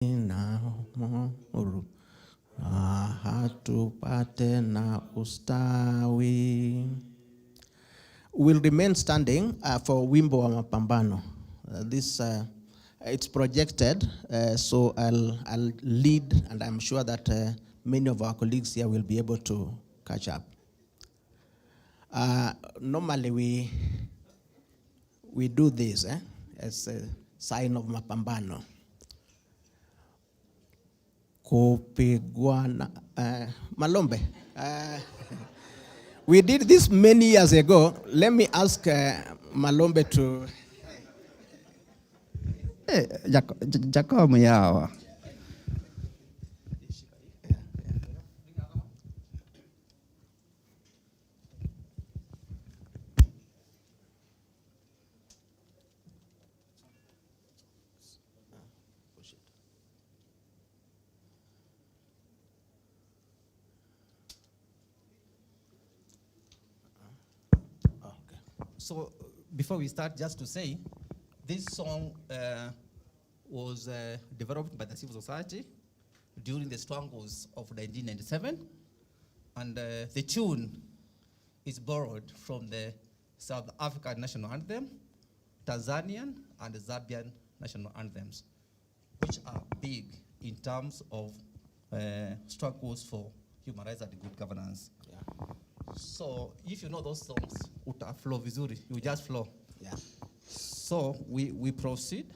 na uhuru, hatupate na ustawi. We'll remain standing for wimbo wa mapambano. It's projected, so I'll lead, and I'm sure that many of our colleagues here will be able to catch up. Normally we do this as a sign of mapambano. Kupigwana, Malombe. We did this many years ago. Let me ask Malombe to. Jacob yawa. So before we start, just to say, this song was developed by the civil society during the struggles of 1997, and the tune is borrowed from the South African national anthem, Tanzanian and Zambian national anthems, which are big in terms of struggles for human rights and good governance. Yeah. So if you know those songs, uta flow vizuri, you just flow. Yeah. So we proceed.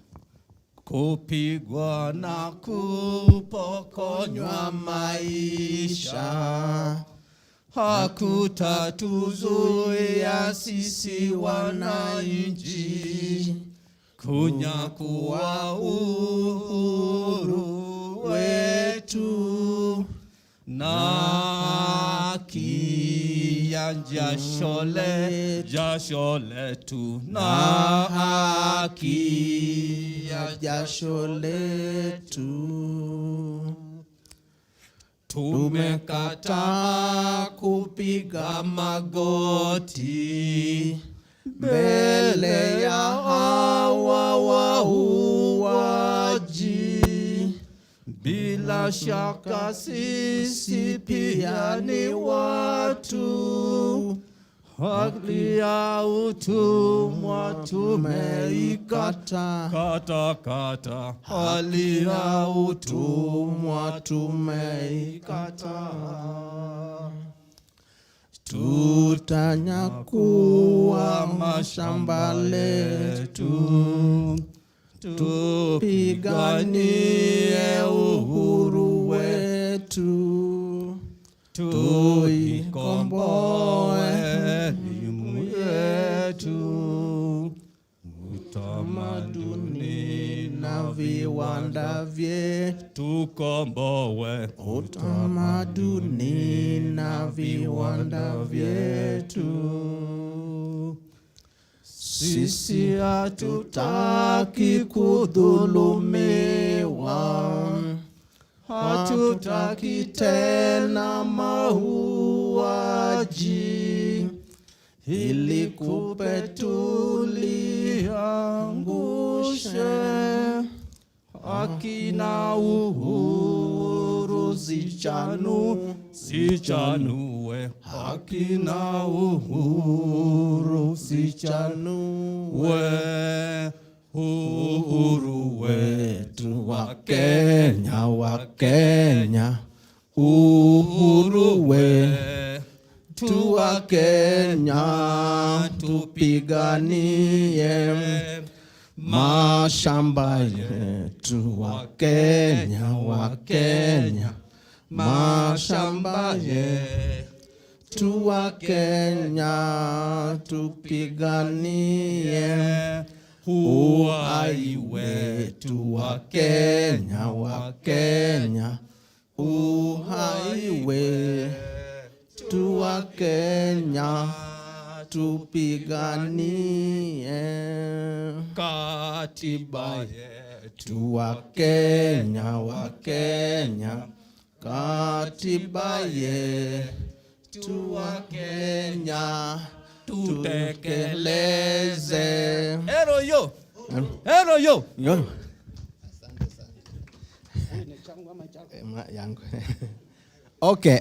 Kupigwa na kupokonywa maisha, hakutatuzuia sisi wananchi kunyakua uhuru wetu na jasho letu na haki ya jasho letu. Tumekataa kupiga magoti mbele ya hawa wauaji. Bila shaka sisi pia ni watu, haki ya utumwa tumeikata. Kata. Hali ya utumwa tumeikata. Tutanyakua mashamba letu, tupiganie uhuru wetu, tuikomboe elimu yetu, utamaduni na viwanda vyetu. Tukomboe utamaduni na viwanda vyetu. Sisi hatutaki kudhulumiwa, hatutaki tena mauaji, ili kupe tuliangushe, haki na uhuru sichanue, haki na uhuru sichanue, uhuru wetu wa Kenya, uhuru wetu wa Kenya, tupiganie mashamba yetu wa Kenya, mashamba yetu wa Kenya, tupiganie uhai wetu wa Kenya, uhai wetu wa Kenya, tupiganie katiba yetu wa Kenya, katiba yetu wa Kenya, tutekeleze. Hero yo. Yo. Okay.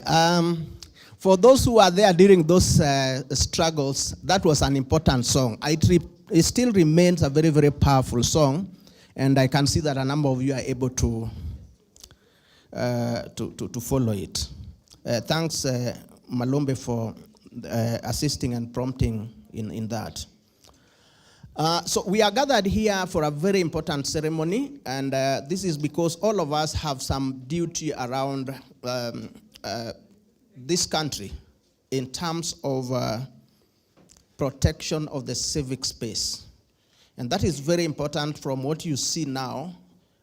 For those who are there during those struggles, that was an important song. It still remains a very, very powerful song, and I can see that a number of you are able to follow it. Thanks, Malombe, for assisting and prompting in that. So we are gathered here for a very important ceremony, and this is because all of us have some duty around this country in terms of protection of the civic space. And that is very important from what you see now,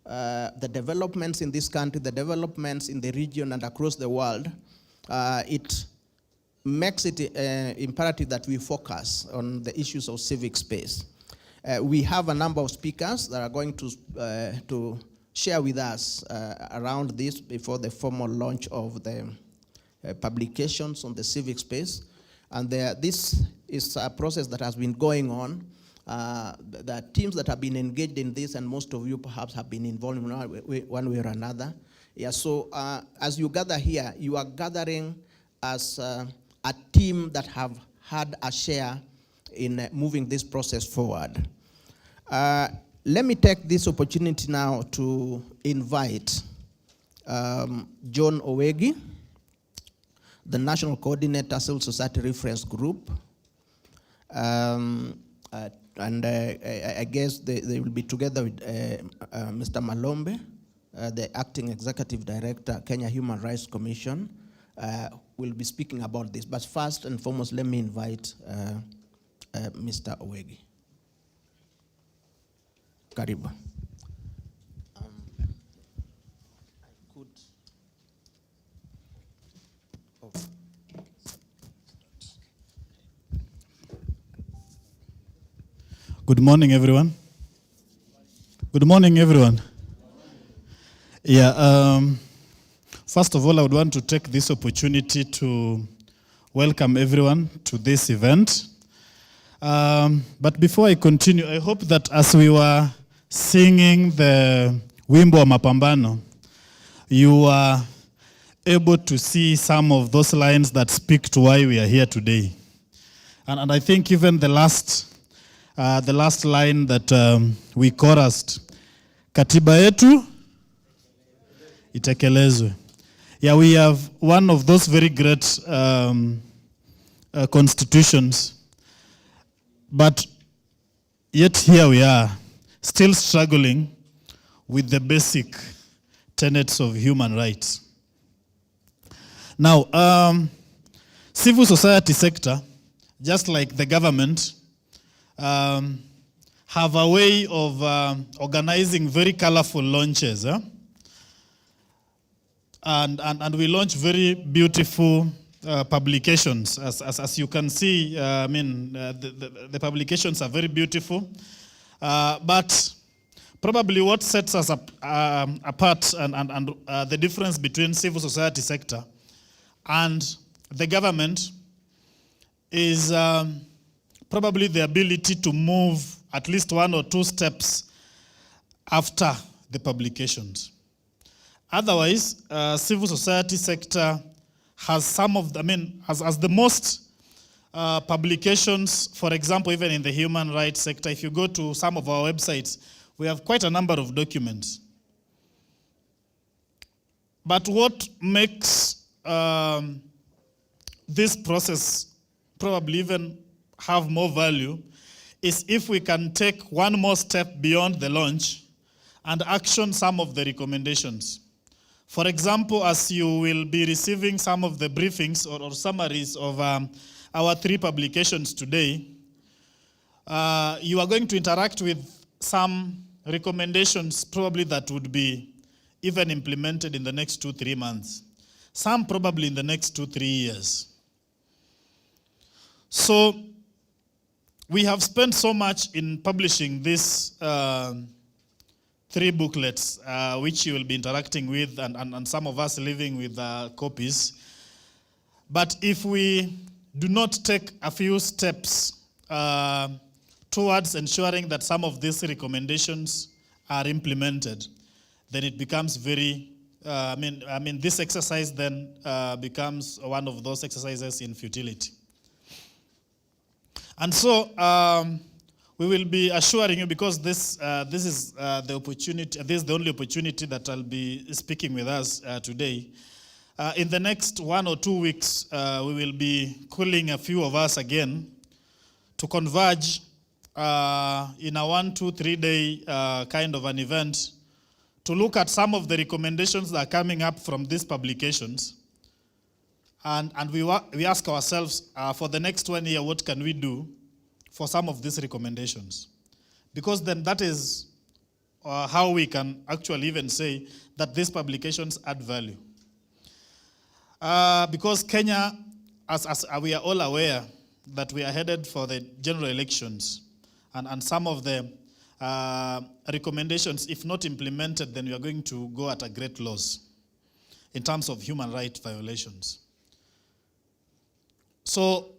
the developments in this country, the developments in the region and across the world. It makes it imperative that we focus on the issues of civic space. We have a number of speakers that are going to share with us around this before the formal launch of the publications on the civic space. And this is a process that has been going on. The teams that have been engaged in this, and most of you perhaps have been involved in one way or another. Yeah, so as you gather here, you are gathering as a team that have had a share in moving this process forward. Let me take this opportunity now to invite John Owegi, the National Coordinator, Civil Society Reference Group. And I guess they will be together with Mr. Malombe, the Acting Executive Director, Kenya Human Rights Commission, will be speaking about this. But first and foremost, let me invite Mr. Owegi. Karibu. Good morning, everyone. Good morning, everyone. Yeah, first of all, I would want to take this opportunity to welcome everyone to this event. But before I continue, I hope that as we were singing the Wimbo wa Mapambano, you are able to see some of those lines that speak to why we are here today. And I think even the last line that we chorused, Katiba yetu itekelezwe. Yeah, we have one of those very great constitutions, but yet here we are, still struggling with the basic tenets of human rights. Now, civil society sector, just like the government, have a way of organizing very colorful launches. And we launch very beautiful publications. As you can see, the publications are very beautiful. But probably what sets us apart and the difference between civil society sector and the government is probably the ability to move at least one or two steps after the publications. Otherwise, civil society sector has some of the, as the most publications, for example, even in the human rights sector, if you go to some of our websites, we have quite a number of documents. But what makes this process probably even have more value is if we can take one more step beyond the launch and action some of the recommendations. For example, as you will be receiving some of the briefings or summaries of our 3 publications today, you are going to interact with some recommendations probably that would be even implemented in the next 2-3 months. Some probably in the next 2-3 years. So we have spent so much in publishing these 3 booklets, which you will be interacting with, and some of us living with copies. But if we do not take a few steps towards ensuring that some of these recommendations are implemented, then it becomes very, this exercise then becomes one of those exercises in futility. And so we will be assuring you, because this is the opportunity, this is the only opportunity that I'll be speaking with us today. In the next 1 or 2 weeks, we will be calling a few of us again to converge in a 1, 2, 3 day kind of an event to look at some of the recommendations that are coming up from these publications. And we ask ourselves, for the next 1 year, what can we do for some of these recommendations? Because then that is how we can actually even say that these publications add value. Because Kenya, as we are all aware, that we are headed for the general elections, and some of the recommendations, if not implemented, then we are going to go at a great loss in terms of human rights violations. So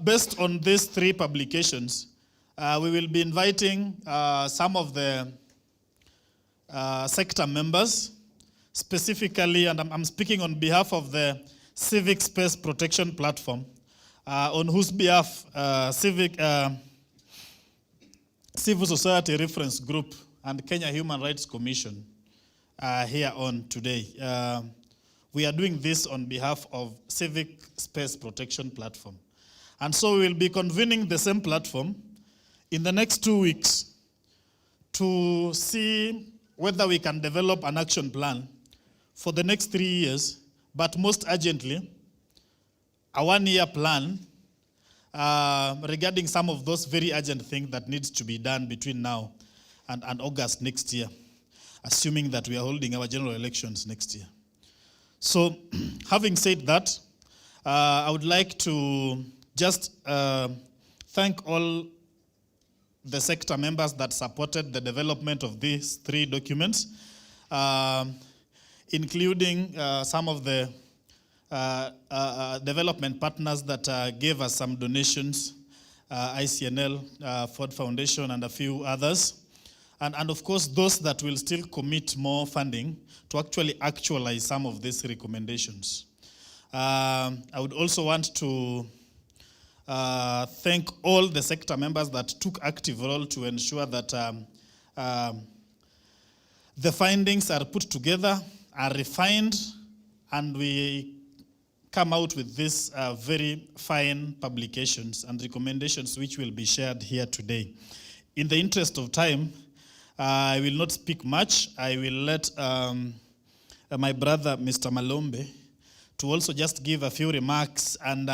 based on these 3 publications, we will be inviting some of the sector members, specifically, and I'm speaking on behalf of the Civic Space Protection Platform, on whose behalf Civil Society Reference Group and Kenya Human Rights Commission are here on today. We are doing this on behalf of Civic Space Protection Platform. And so we will be convening the same platform in the next 2 weeks to see whether we can develop an action plan for the next 3 years, but most urgently, a 1-year plan regarding some of those very urgent things that needs to be done between now and August next year, assuming that we are holding our general elections next year. So, having said that, I would like to just thank all the sector members that supported the development of these 3 documents, including some of the development partners that gave us some donations, ICNL, Ford Foundation, and a few others. And of course, those that will still commit more funding to actually actualize some of these recommendations. I would also want to thank all the sector members that took active role to ensure that the findings are put together, are refined, and we come out with these very fine publications and recommendations which will be shared here today. In the interest of time, I will not speak much. I will let my brother, Mr. Malombe, to also just give a few remarks and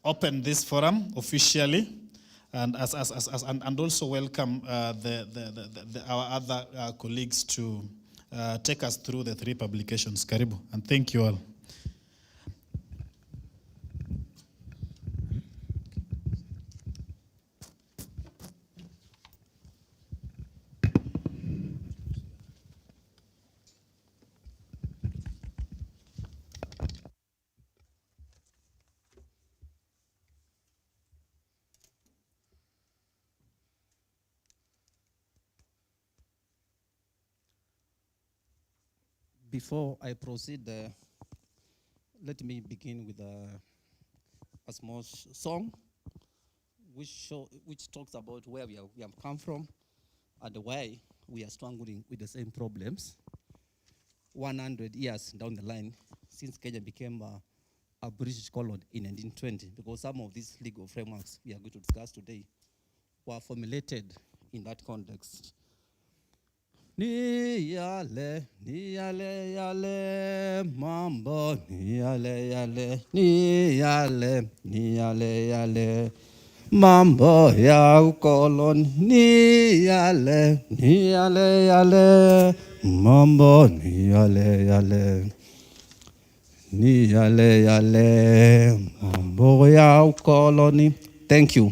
open this forum officially, and and also welcome our other colleagues to take us through the 3 publications. Karibu, and thank you all. Before I proceed, let me begin with a small song which talks about where we have come from and why we are struggling with the same problems 100 years down the line since Kenya became a British colony in 1920, because some of these legal frameworks we are going to discuss today were formulated in that context. Ni yale, mambo, ni yale, mambo ya ukoloni, ni yale, mambo, ni yale, mambo ya ukoloni. Thank you.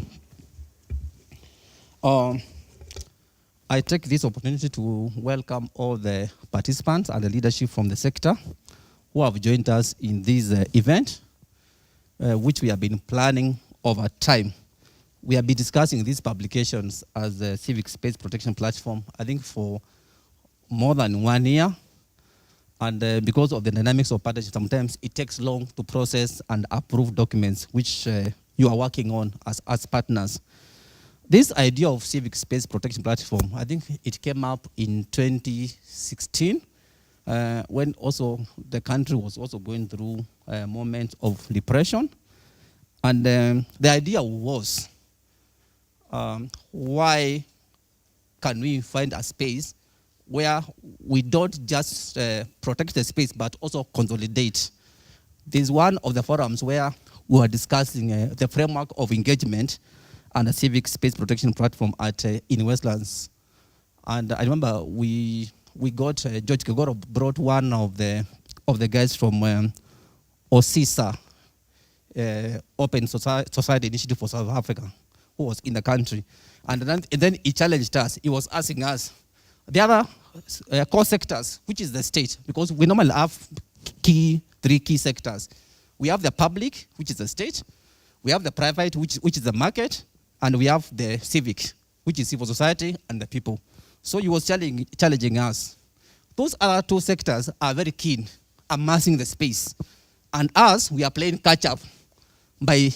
I take this opportunity to welcome all the participants and the leadership from the sector who have joined us in this event, which we have been planning over time. We have been discussing these publications as the Civic Space Protection Platform, I think, for more than 1 year. And because of the dynamics of partnership, sometimes it takes long to process and approve documents which you are working on as partners. This idea of civic space protection platform, I think it came up in 2016 when also the country was also going through a moment of depression. And the idea was, why can we find a space where we don't just protect the space, but also consolidate? This is one of the forums where we were discussing the framework of engagement and a civic space protection platform in Westlands. And I remember we got, George Kegoro brought one of the guys from OSISA, Open Society Initiative for South Africa, who was in the country. And then he challenged us. He was asking us, the other core sectors, which is the state, because we normally have three key sectors. We have the public, which is the state. We have the private, which is the market. And we have the civic, which is civil society and the people. So he was challenging us. Those other two sectors are very keen amassing the space. And us, we are playing catch up by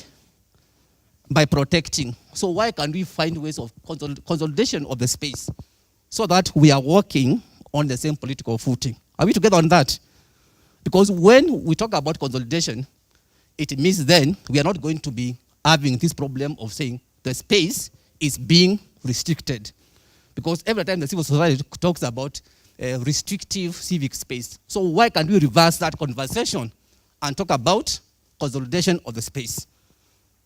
protecting. So why can't we find ways of consolidation of the space so that we are working on the same political footing? Are we together on that? Because when we talk about consolidation, it means then we are not going to be having this problem of saying the space is being restricted. Because every time the civil society talks about restrictive civic space, so why can't we reverse that conversation and talk about consolidation of the space?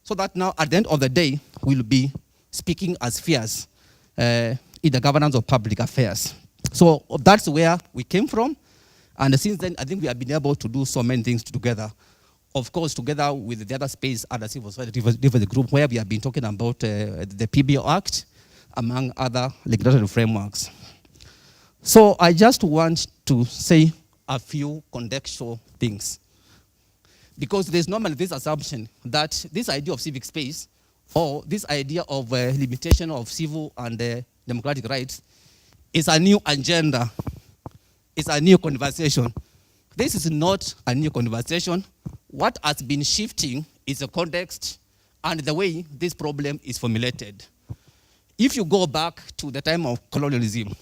So that now, at the end of the day, we'll be speaking as peers in the governance of public affairs. So that's where we came from. And since then, I think we have been able to do so many things together. Of course, together with the other space and the civil society group, where we have been talking about the PBO Act, among other regulatory frameworks. So I just want to say a few contextual things. Because there's normally this assumption that this idea of civic space, or this idea of limitation of civil and democratic rights, is a new agenda. It's a new conversation. This is not a new conversation. What has been shifting is the context and the way this problem is formulated. If you go back to the time of colonialism,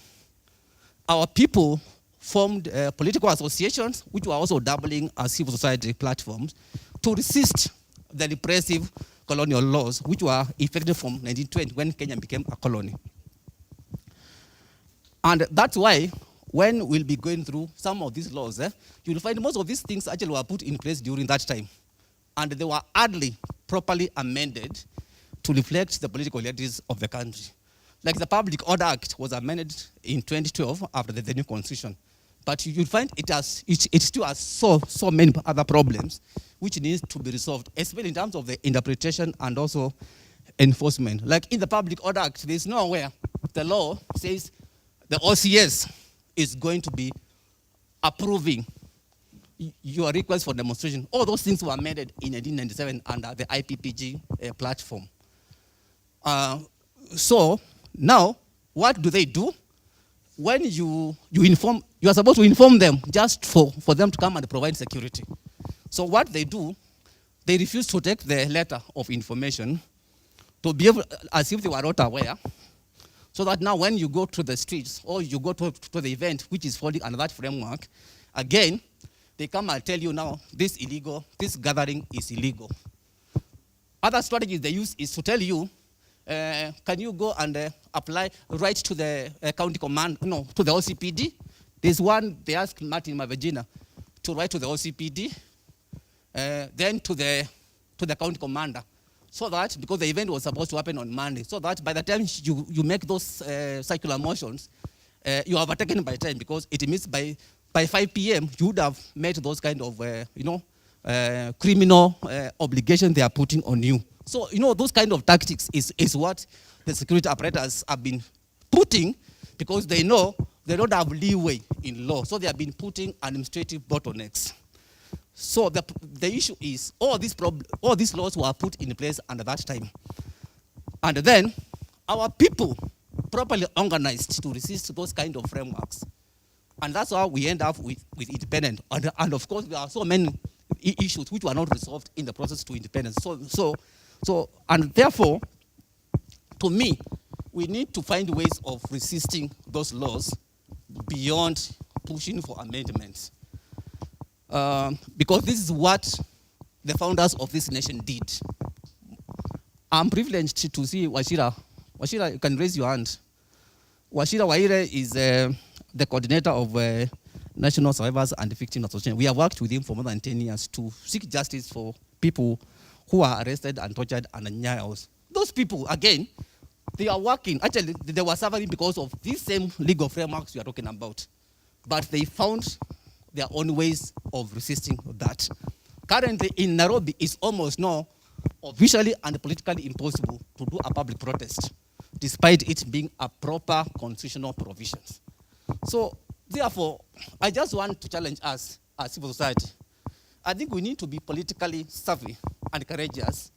our people formed political associations, which were also doubling as civil society platforms, to resist the repressive colonial laws, which were effective from 1920, when Kenya became a colony. And that's why, when we'll be going through some of these laws, you'll find most of these things actually were put in place during that time. And they were hardly properly amended to reflect the political realities of the country. Like the Public Order Act was amended in 2012 after the new constitution. But you'll find it still has so many other problems which needs to be resolved, especially in terms of the interpretation and also enforcement. Like in the Public Order Act, there's nowhere the law says the OCS is going to be approving your request for demonstration. All those things were amended in 1997 under the IPPG platform. So now, what do? When you inform, you are supposed to inform them just for them to come and provide security. So what they do, they refuse to take the letter of information to be able, as if they were not aware. So that now when you go to the streets or you go to the event, which is falling under that framework, again, they come and tell you now, this gathering is illegal. Other strategies they use is to tell you, can you go and write to the county command, to the OCPD. There's one, they asked Martin Mavegina to write to the OCPD, then to the county commander. So that, because the event was supposed to happen on Monday, so that by the time you make those circular motions, you are overtaken by time, because it means by 5 p.m. you would have met those kind of, criminal obligations they are putting on you. So, those kind of tactics is what the security apparatus have been putting, because they know they don't have leeway in law. So they have been putting administrative bottlenecks. So the issue is all these laws were put in place under that time. And then our people properly organized to resist those kind of frameworks. And that's how we end up with independence. And of course, there are so many issues which were not resolved in the process to independence. And therefore, to me, we need to find ways of resisting those laws beyond pushing for amendments. Because this is what the founders of this nation did. I'm privileged to see Wachira. Wachira, you can raise your hand. Wachira Waire is the coordinator of National Survivors and Victims Association. We have worked with him for more than 10 years to seek justice for people who are arrested and tortured and Nyaos. Those people, again, they are working. Actually, they were suffering because of these same legal frameworks we are talking about. But they found their own ways of resisting that. Currently, in Nairobi, it's almost now officially and politically impossible to do a public protest, despite it being a proper constitutional provision. So, therefore, I just want to challenge us as civil society. I think we need to be politically savvy and courageous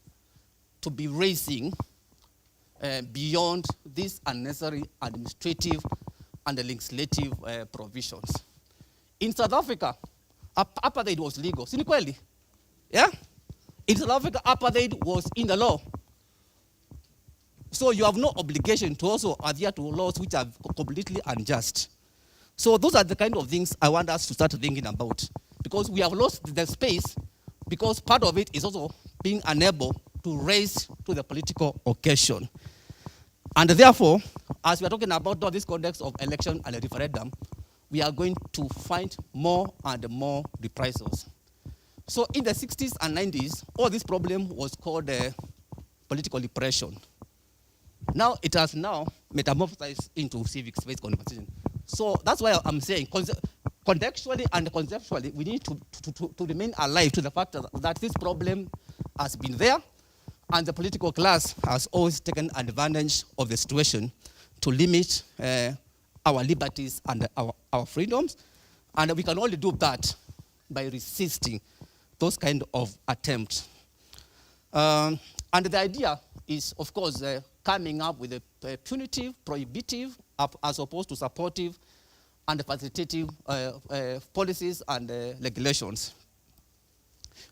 to be raising beyond these unnecessary administrative and legislative provisions. In South Africa, apartheid was legal. Sinikweli? Yeah? In South Africa, apartheid was in the law. So you have no obligation to also adhere to laws which are completely unjust. So those are the kind of things I want us to start thinking about. Because we have lost the space, because part of it is also being unable to raise to the political occasion. And therefore, as we are talking about this context of election and a referendum, we are going to find more and more reprisals. So in the 60s and 90s, all this problem was called political repression. Now it has now metamorphosed into civic space conversation. So that's why I'm saying, contextually and conceptually, we need to remain alive to the fact that this problem has been there, and the political class has always taken advantage of the situation to limit our liberties and our freedoms. And we can only do that by resisting those kind of attempts. And the idea is, of course, coming up with a punitive, prohibitive, as opposed to supportive and facilitative policies and regulations.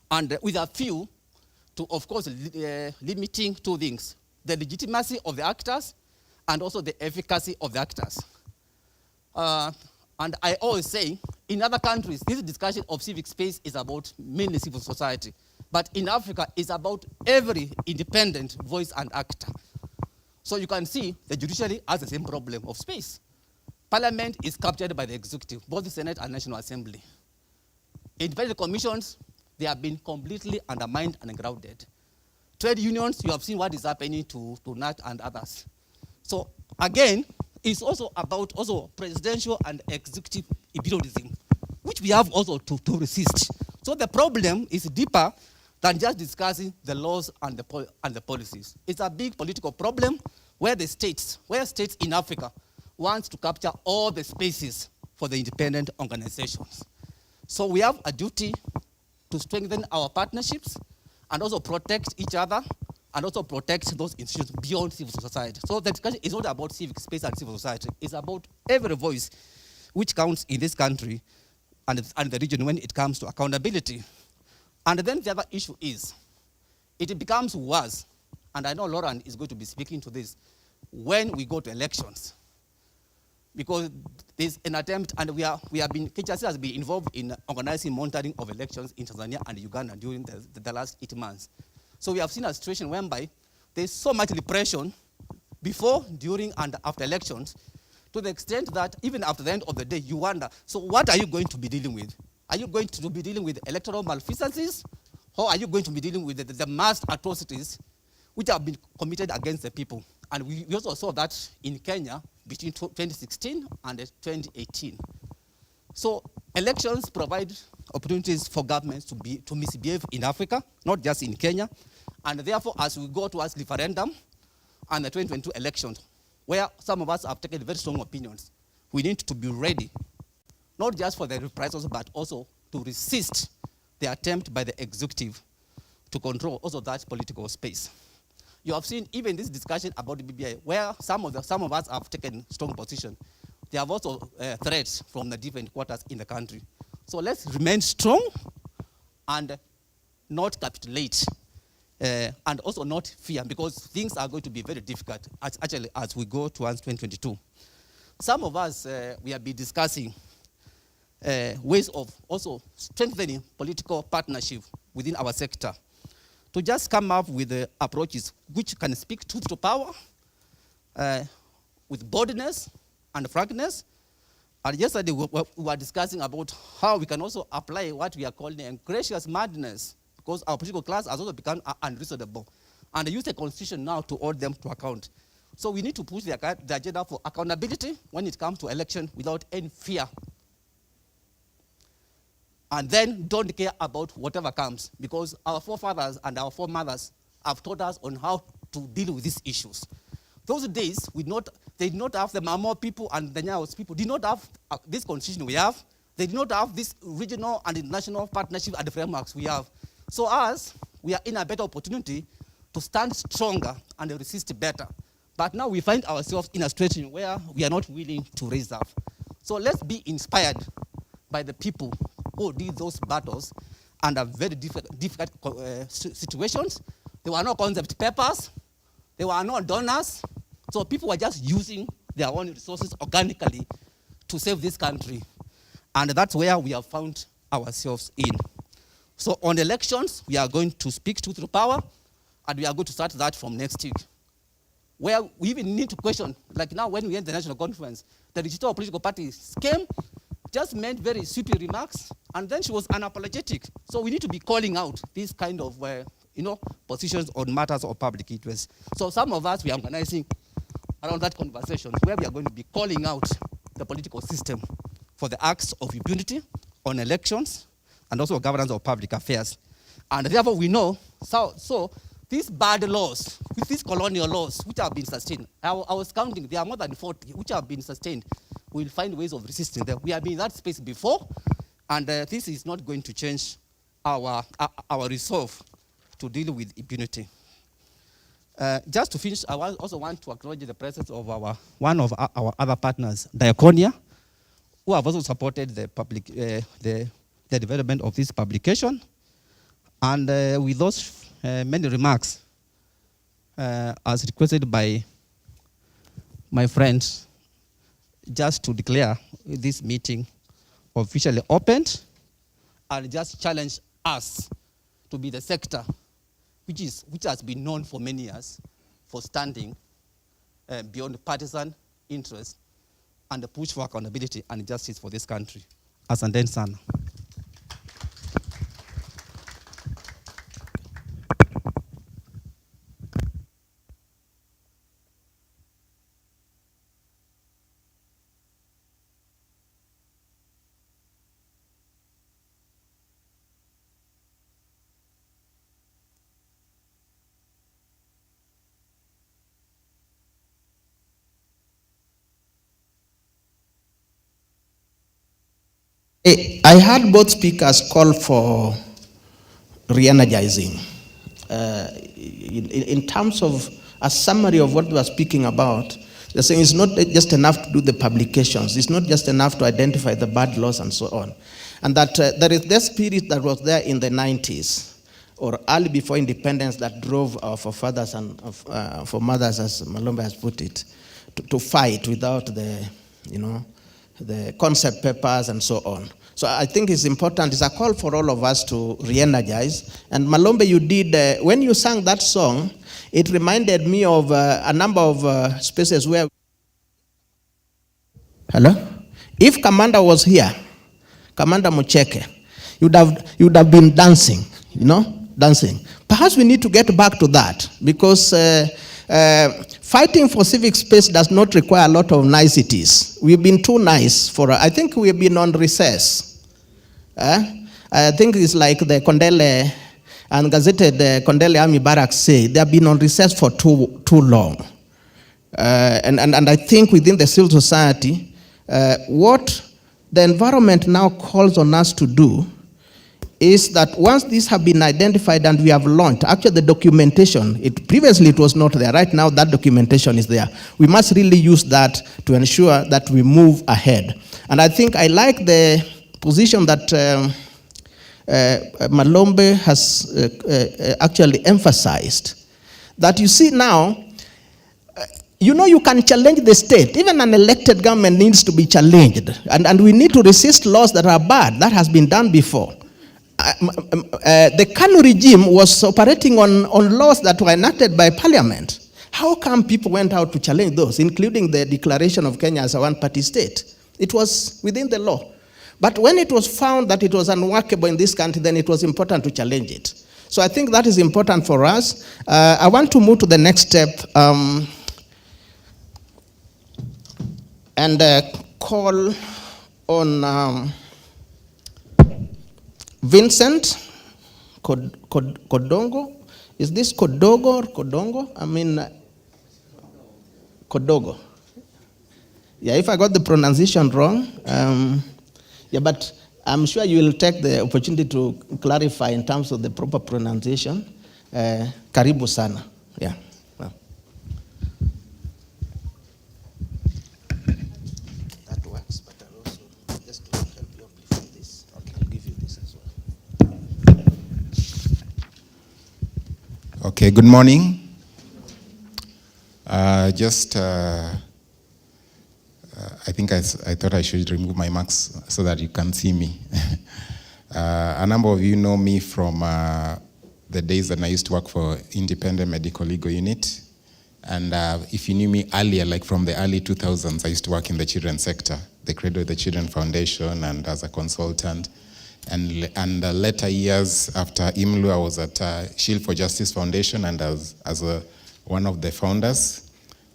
And with a view to, of course, limiting two things: the legitimacy of the actors and also the efficacy of the actors. And I always say, in other countries, this discussion of civic space is about mainly civil society. But in Africa, it's about every independent voice and actor. So you can see the judiciary has the same problem of space. Parliament is captured by the executive, both the Senate and National Assembly. Independent commissions, they have been completely undermined and grounded. Trade unions, you have seen what is happening to NAT and others. So again, it's also about presidential and executive imperialism, which we have also to resist. So the problem is deeper than just discussing the laws and the policies. It's a big political problem where states in Africa want to capture all the spaces for the independent organizations. So we have a duty to strengthen our partnerships and also protect each other and also protect those institutions beyond civil society. So the discussion is not about civic space and civil society. It's about every voice which counts in this country and the region when it comes to accountability. And then the other issue is, it becomes worse, and I know Lauren is going to be speaking to this, when we go to elections. Because there's an attempt, and KHRC has been involved in organizing monitoring of elections in Tanzania and Uganda during the last 8 months. So we have seen a situation whereby there's so much repression before, during, and after elections, to the extent that even after the end of the day, you wonder, so what are you going to be dealing with? Are you going to be dealing with electoral malfeasances, or are you going to be dealing with the mass atrocities which have been committed against the people? And we also saw that in Kenya between 2016 and 2018. So elections provide opportunities for governments to misbehave in Africa, not just in Kenya. And therefore, as we go towards referendum and the 2022 elections, where some of us have taken very strong opinions, we need to be ready, not just for the reprisals, but also to resist the attempt by the executive to control also that political space. You have seen even this discussion about the BBI, where some of us have taken strong position. there are also threats from the different quarters in the country. So let's remain strong and not capitulate, and also not fear, because things are going to be very difficult, actually, as we go towards 2022. Some of us, we have been discussing ways of also strengthening political partnership within our sector, to just come up with approaches which can speak truth to power, with boldness and frankness. And yesterday we were discussing about how we can also apply what we are calling gracious madness, because our political class has also become unreasonable, and use the constitution now to hold them to account. So we need to push the agenda for accountability when it comes to election without any fear. And then don't care about whatever comes, because our forefathers and our foremothers have taught us on how to deal with these issues. Those days, they did not have the Mamo people and the Nyaos people, did not have this constitution we have. They did not have this regional and international partnership and frameworks we have. So us, we are in a better opportunity to stand stronger and resist better. But now we find ourselves in a situation where we are not willing to raise up. So let's be inspired by the people who did those battles under very difficult situations. There were no concept papers. There were no donors. So people were just using their own resources organically to save this country. And that's where we have found ourselves in. So on elections, we are going to speak truth to power, and we are going to start that from next week, where we even need to question, like now when we end the national conference, the digital political parties came, just made very sweeping remarks, and then she was unapologetic. So we need to be calling out these kind of positions on matters of public interest. So some of us, we are organizing around that conversation, where we are going to be calling out the political system for the acts of impunity on elections and also governance of public affairs. And therefore we know, so these bad laws, these colonial laws, which have been sustained, I was counting, there are more than 40 which have been sustained. We'll find ways of resisting them. We have been in that space before, and this is not going to change our resolve to deal with impunity. Just to finish, I also want to acknowledge the presence of one of our other partners, Diaconia, who have also supported the development of this publication. And with those many remarks, as requested by my friends, just to declare this meeting officially opened, and just challenge us to be the sector which has been known for many years for standing beyond partisan interest and the push for accountability and justice for this country. Asanteni sana. I heard both speakers call for re-energizing. In terms of a summary of what we are speaking about, they're saying it's not just enough to do the publications. It's not just enough to identify the bad laws and so on. And that there is the spirit that was there in the 90s or early before independence that drove our forefathers and foremothers, as Malombe has put it, to fight without the concept papers and so on. So I think it's important. It's a call for all of us to re-energize. And Malombe, you did, when you sang that song, it reminded me of a number of spaces where... Hello? If Commander was here, Commander Mucheke, you'd have been dancing, dancing. Perhaps we need to get back to that, because fighting for civic space does not require a lot of niceties. We've been too nice for, I think we've been on recess. I think it's like the Kondele and gazetted Kondele Army Barracks say, they have been on recess for too long. And I think within the civil society, what the environment now calls on us to do is that once these have been identified and we have launched, actually the documentation, previously it was not there. Right now that documentation is there. We must really use that to ensure that we move ahead. And I think I like the position that Malombe has actually emphasized. That you see now, you can challenge the state. Even an elected government needs to be challenged. And we need to resist laws that are bad. That has been done before. The Kanu regime was operating on laws that were enacted by parliament. How come people went out to challenge those, including the declaration of Kenya as a one-party state? It was within the law. But when it was found that it was unworkable in this country, then it was important to challenge it. So I think that is important for us. I want to move to the next step and call on Vincent Kodongo. Is this Kodogo or Kodongo? I mean, Kodogo. Yeah, if I got the pronunciation wrong, yeah, but I'm sure you will take the opportunity to clarify in terms of the proper pronunciation. Karibu sana. Yeah. Well. That works, but I'll also, just to help you amplify this, I'll give you this as well. Okay, good morning. I think I thought I should remove my marks so that you can see me. A number of you know me from the days that I used to work for Independent Medical Legal Unit. And if you knew me earlier, like from the early 2000s, I used to work in the children's sector, the Cradle of the Children Foundation, and as a consultant. And later years after IMLU, I was at Shield for Justice Foundation and as one of the founders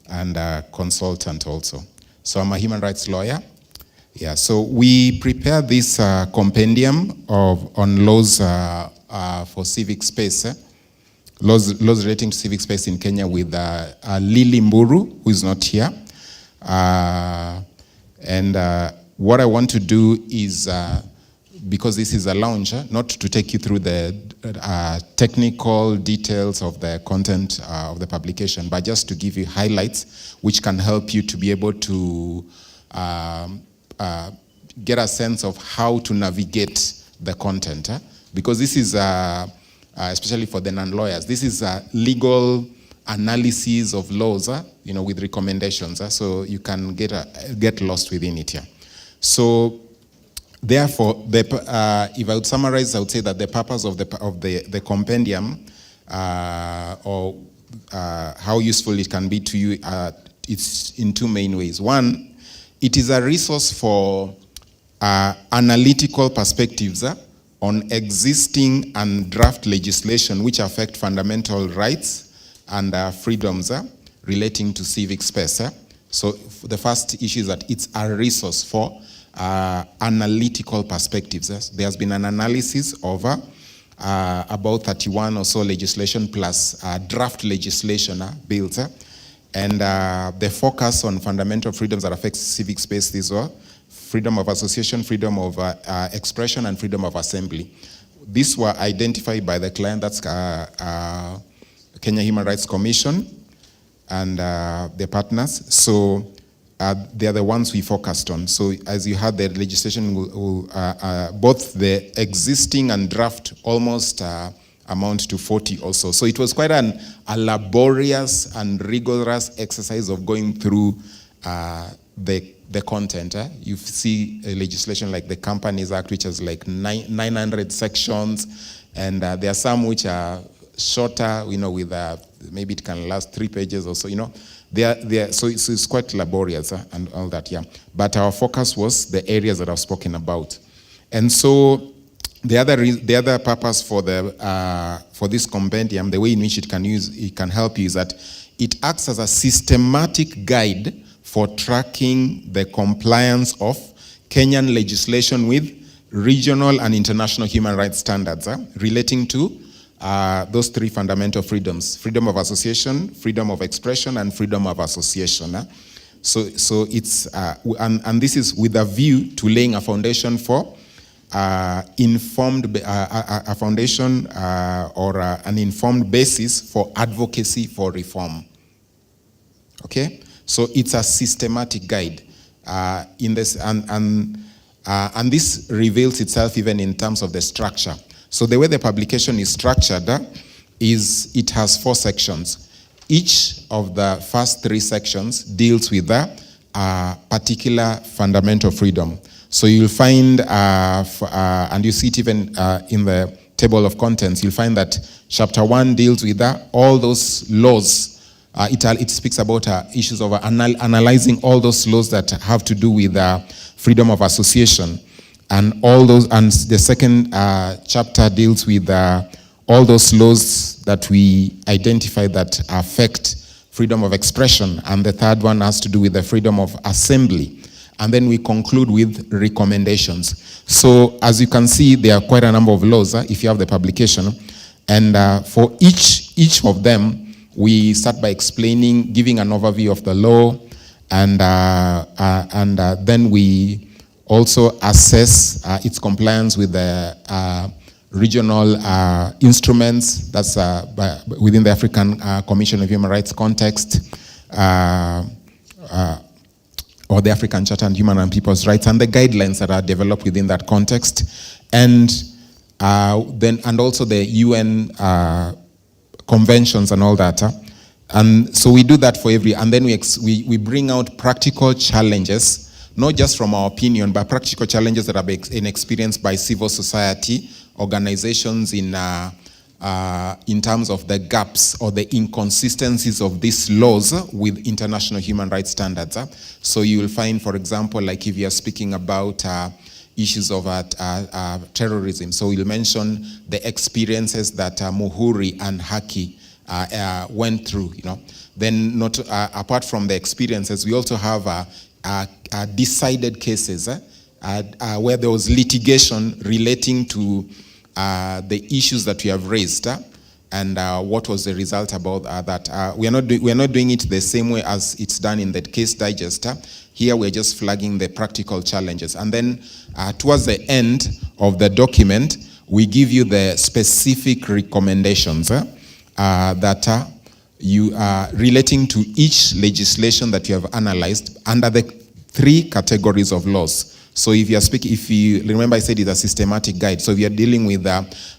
and a consultant also. So I'm a human rights lawyer. Yeah, so we prepare this compendium on laws for civic space, laws relating to civic space in Kenya with Lily Mburu, who is not here. What I want to do is, because this is a launch, not to take you through the technical details of the content of the publication, but just to give you highlights which can help you to be able to get a sense of how to navigate the content. Because this is, especially for the non-lawyers, this is a legal analysis of laws, with recommendations, so you can get lost within it here. So, therefore, if I would summarize, I would say that the purpose of the compendium, or how useful it can be to you, it's in two main ways. One, it is a resource for analytical perspectives on existing and draft legislation which affect fundamental rights and freedoms relating to civic space. So the first issue is that it's a resource for analytical perspectives. There has been an analysis of about 31 or so legislation plus draft legislation bills. And the focus on fundamental freedoms that affect civic space, these are freedom of association, freedom of expression, and freedom of assembly. These were identified by the client, that's Kenya Human Rights Commission, and their partners. So they are the ones we focused on. So as you heard, the legislation will both the existing and draft almost amount to 40 also. So it was quite a laborious and rigorous exercise of going through the content. You see a legislation like the Companies Act, which has like 900 sections, and there are some which are shorter, with maybe it can last 3 pages or so, so it's quite laborious and all that, yeah. But our focus was the areas that I've spoken about. And so the other purpose for this compendium, the way in which it can help you is that it acts as a systematic guide for tracking the compliance of Kenyan legislation with regional and international human rights standards relating to those 3 fundamental freedoms: freedom of association, freedom of expression, and freedom of association. So it's and this is with a view to laying a foundation for a foundation or an informed basis for advocacy for reform. Okay, so it's a systematic guide in this, and this reveals itself even in terms of the structure. So the way the publication is structured is it has 4 sections. Each of the first 3 sections deals with a particular fundamental freedom. So you'll find, and you see it even in the table of contents, you'll find that chapter 1 deals with all those laws. It speaks about issues of analyzing all those laws that have to do with freedom of association, and all those. And the second chapter deals with all those laws that we identify that affect freedom of expression, and the third one has to do with the freedom of assembly. And then we conclude with recommendations. So as you can see, there are quite a number of laws if you have the publication. And for each of them, we start by explaining, giving an overview of the law, and then we also assess its compliance with the regional instruments, that's within the African Commission of Human Rights context, or the African Charter on Human and People's Rights, and the guidelines that are developed within that context, and also the UN conventions and all that. And so we do that for and then we bring out practical challenges, not just from our opinion, but practical challenges that are being experienced by civil society organizations in terms of the gaps or the inconsistencies of these laws with international human rights standards. So you will find, for example, like if you are speaking about issues of terrorism, so we'll mention the experiences that Muhuri and Haki went through. Then, not apart from the experiences, we also have decided cases where there was litigation relating to the issues that we have raised, and what was the result about that. We are not doing it the same way as it's done in the case digest. Here we're just flagging the practical challenges, and then towards the end of the document, we give you the specific recommendations that you relating to each legislation that you have analyzed under the 3 categories of laws. So if you remember, I said it's a systematic guide. So if you're dealing with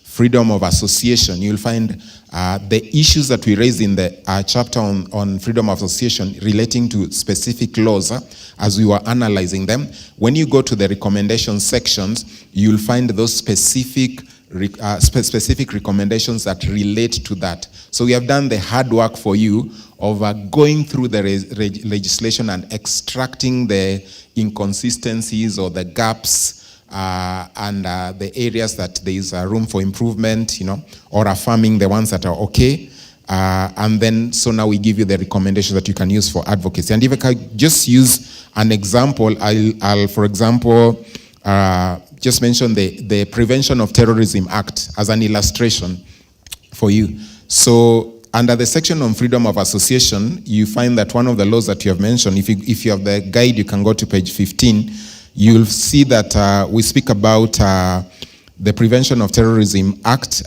freedom of association, you'll find the issues that we raised in the chapter on freedom of association relating to specific laws as we were analyzing them. When you go to the recommendation sections, you'll find those specific recommendations that relate to that. So we have done the hard work for you of going through the legislation and extracting the inconsistencies or the gaps and the areas that there is room for improvement, or affirming the ones that are okay. And then, so now we give you the recommendations that you can use for advocacy. And if I can just use an example, I'll for example, just mention the Prevention of Terrorism Act as an illustration for you. So under the section on freedom of association, you find that one of the laws that you have mentioned, if you have the guide, you can go to page 15, you'll see that we speak about the Prevention of Terrorism Act,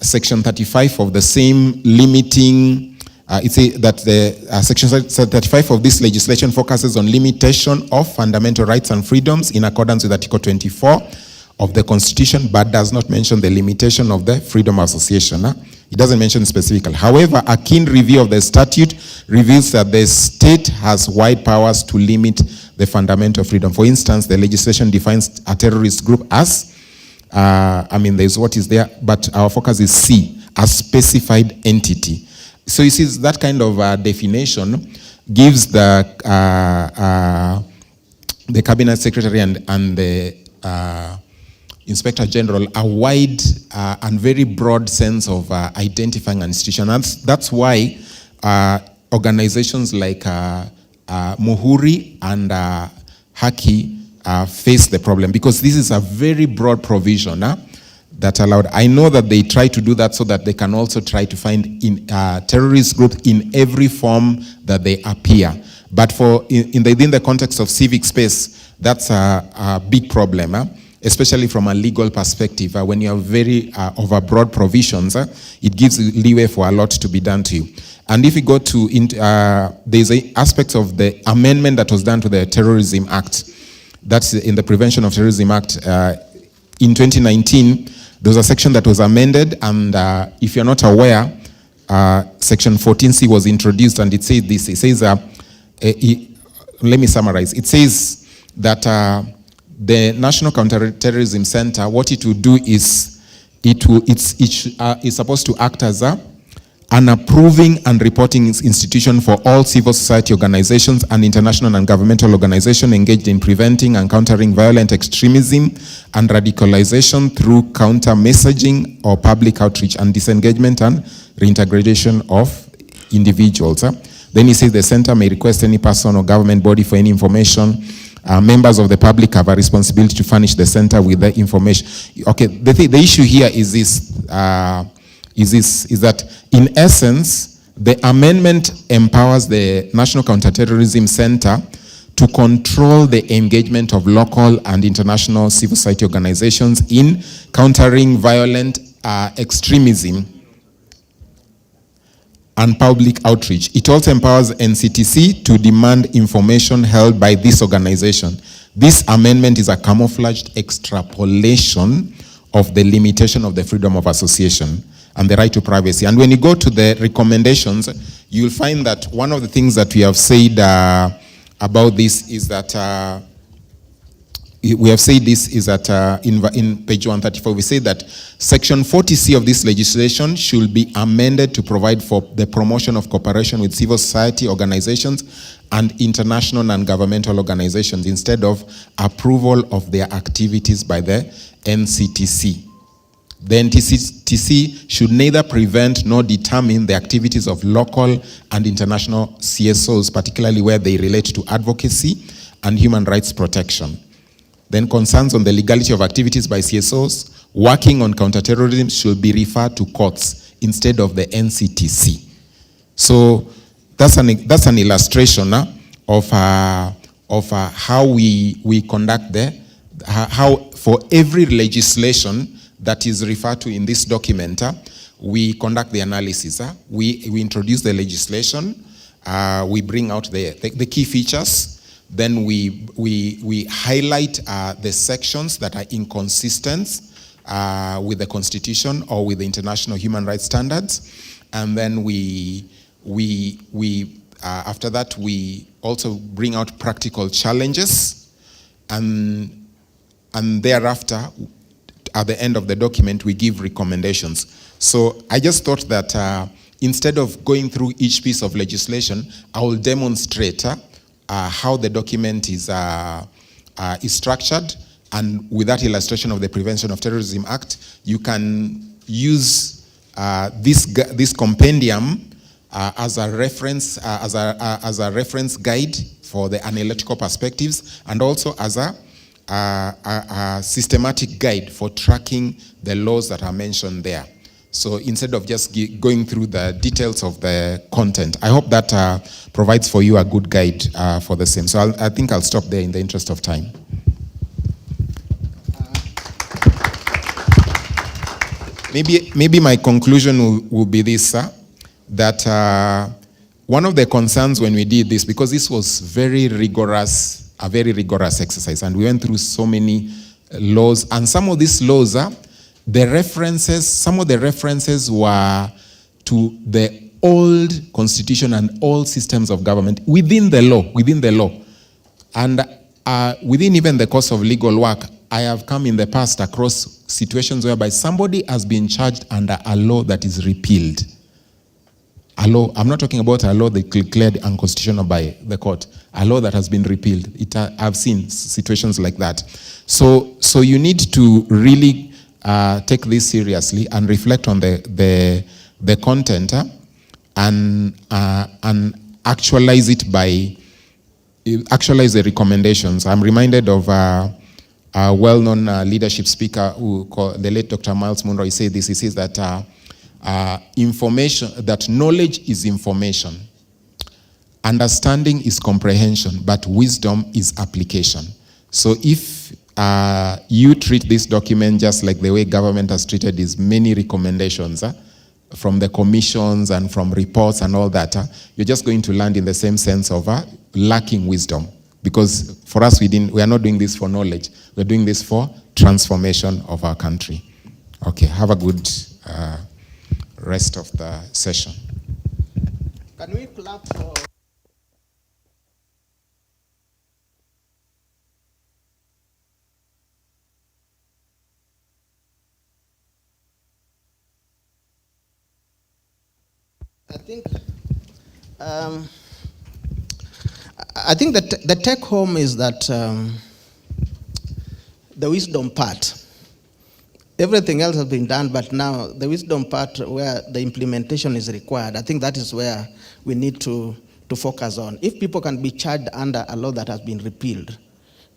section 35 of the same limiting, it says that the section 35 of this legislation focuses on limitation of fundamental rights and freedoms in accordance with Article 24 of the Constitution, but does not mention the limitation of the freedom of association. It doesn't mention specifically. However, a keen review of the statute reveals that the state has wide powers to limit the fundamental freedom. For instance, the legislation defines a terrorist group as, there's what is there, but our focus is C, a specified entity. So you see, that kind of definition gives the Cabinet Secretary and the Inspector General a wide and very broad sense of identifying an institution. That's why organizations like Muhuri and Haki face the problem, because this is a very broad provision that allowed. I know that they try to do that so that they can also try to find terrorist groups in every form that they appear. But within the context of civic space, that's a big problem. especially from a legal perspective. When you have very overbroad provisions, it gives leeway for a lot to be done to you. And if you go to, there's an aspect of the amendment that was done to the Terrorism Act. That's in the Prevention of Terrorism Act. In 2019, there was a section that was amended, and if you're not aware, Section 14C was introduced, and it says this. It says, let me summarize. It says that the National Counterterrorism Center, what it will do is, it's supposed to act as an approving and reporting institution for all civil society organizations and international and governmental organizations engaged in preventing and countering violent extremism and radicalization through counter messaging or public outreach and disengagement and reintegration of individuals. Then he says the center may request any person or government body for any information. Members of the public have a responsibility to furnish the center with the information. Okay, the issue here is this. Is that in essence, the amendment empowers the National Counterterrorism Center to control the engagement of local and international civil society organizations in countering violent extremism and public outreach. It also empowers NCTC to demand information held by this organization. This amendment is a camouflaged extrapolation of the limitation of the freedom of association and the right to privacy. And when you go to the recommendations, you'll find that one of the things that we have said about this is that in page 134, we say that Section 40C of this legislation should be amended to provide for the promotion of cooperation with civil society organizations and international and governmental organizations instead of approval of their activities by the NCTC. The NCTC should neither prevent nor determine the activities of local and international CSOs, particularly where they relate to advocacy and human rights protection. Then concerns on the legality of activities by CSOs working on counterterrorism should be referred to courts instead of the NCTC. So that's an illustration of how we conduct how for every legislation that is referred to in this document, we conduct the analysis. We introduce the legislation, we bring out the key features, then we highlight the sections that are inconsistent with the Constitution or with the international human rights standards, and then after that we also bring out practical challenges, and thereafter, at the end of the document, we give recommendations. So I just thought that instead of going through each piece of legislation, I will demonstrate how the document is structured, and with that illustration of the Prevention of Terrorism Act, you can use this compendium as a reference guide for the analytical perspectives, and also as a systematic guide for tracking the laws that are mentioned there. So instead of just going through the details of the content, I hope that provides for you a good guide for the same. So I think I'll stop there in the interest of time. Maybe my conclusion will be this, that one of the concerns when we did this, because this was a very rigorous exercise, and we went through so many laws, and some of these laws, some of the references were to the old constitution and all systems of government within the law. And within even the course of legal work, I have come in the past across situations whereby somebody has been charged under a law that is repealed. A law, I'm not talking about a law that declared unconstitutional by the court, a law that has been repealed. I've seen situations like that. So you need to really take this seriously and reflect on the content and actualize the recommendations. I'm reminded of a well-known leadership speaker the late Dr. Miles Munro. He said this. He says that that knowledge is information, understanding is comprehension, but wisdom is application. So if you treat this document just like the way government has treated these many recommendations from the commissions and from reports and all that. You're just going to land in the same sense of lacking wisdom. Because for us, we are not doing this for knowledge. We're doing this for transformation of our country. Okay, have a good rest of the session. Can we clap for... I think that the take home is that the wisdom part. Everything else has been done, but now the wisdom part where the implementation is required, I think that is where we need to focus on. If people can be charged under a law that has been repealed,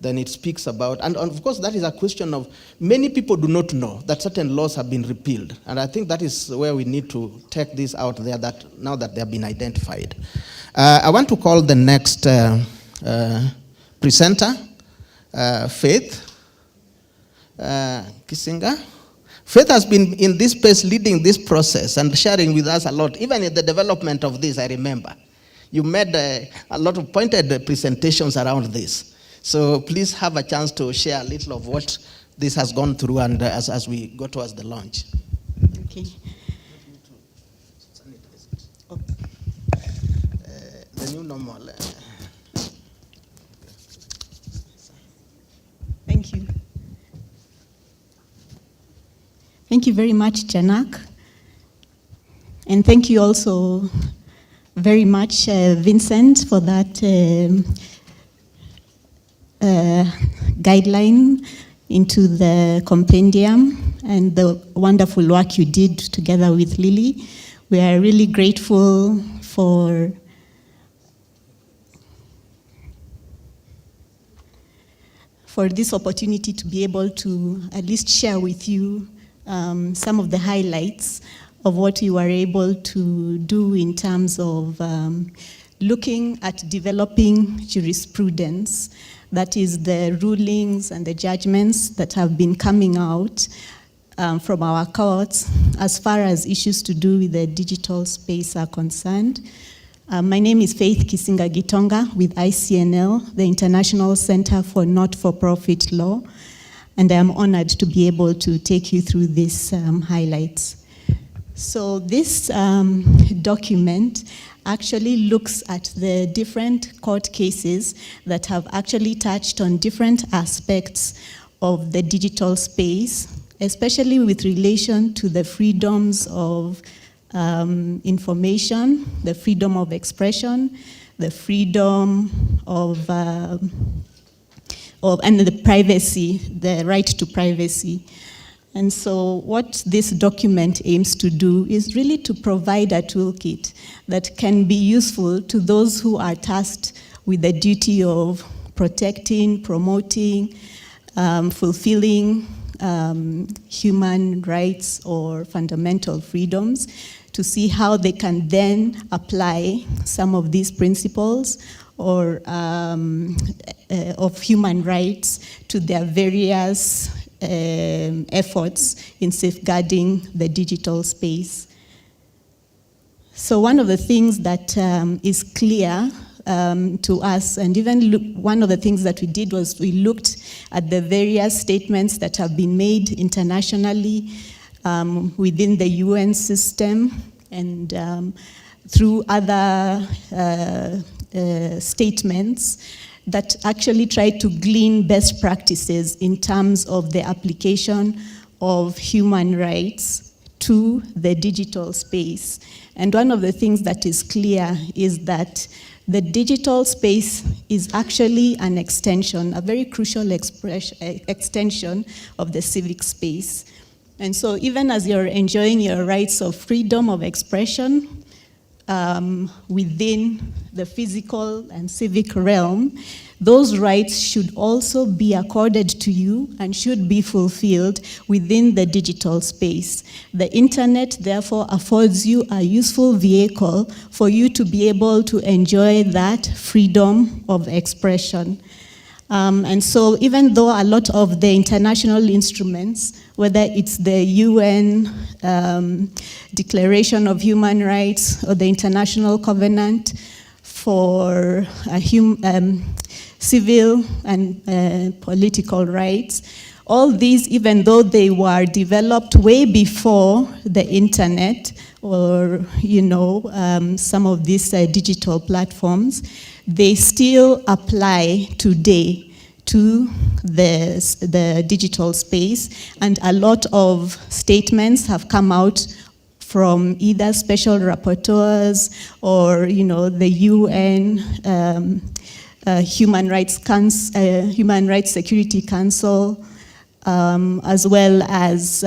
then it speaks about, and of course that is a question of, many people do not know that certain laws have been repealed. And I think that is where we need to take this out there, that now that they have been identified. I want to call the next presenter, Faith Kisinga. Faith has been in this space leading this process and sharing with us a lot, even in the development of this, I remember. You made a lot of pointed presentations around this. So please have a chance to share a little of what this has gone through, and as we go towards the launch. Okay. The new normal. Thank you. Thank you very much, Janak. And thank you also very much, Vincent, for that guideline into the compendium and the wonderful work you did together with Lily. We are really grateful for this opportunity to be able to at least share with you some of the highlights of what you are able to do in terms of looking at developing jurisprudence, that is the rulings and the judgments that have been coming out from our courts as far as issues to do with the digital space are concerned. My name is Faith Kisinga Gitonga with ICNL, the International Center for Not-for-Profit Law, and I am honored to be able to take you through these highlights. So this document actually looks at the different court cases that have actually touched on different aspects of the digital space, especially with relation to the freedoms of information, the freedom of expression, the freedom of and the privacy, the right to privacy. And so what this document aims to do is really to provide a toolkit that can be useful to those who are tasked with the duty of protecting, promoting, fulfilling human rights or fundamental freedoms, to see how they can then apply some of these principles or of human rights to their various efforts in safeguarding the digital space. So one of the things that is clear to us, and even one of the things that we did was we looked at the various statements that have been made internationally within the UN system and through other statements that actually try to glean best practices in terms of the application of human rights to the digital space. And one of the things that is clear is that the digital space is actually an extension, a very crucial extension of the civic space. And so even as you're enjoying your rights of freedom of expression within the physical and civic realm, those rights should also be accorded to you and should be fulfilled within the digital space. The internet, therefore, affords you a useful vehicle for you to be able to enjoy that freedom of expression. And so even though a lot of the international instruments, whether it's the UN Declaration of Human Rights or the International Covenant for civil and political rights, all these, even though they were developed way before the internet or some of these digital platforms, they still apply today to the digital space, and a lot of statements have come out from either special rapporteurs or the UN Human Rights Security Council, as well as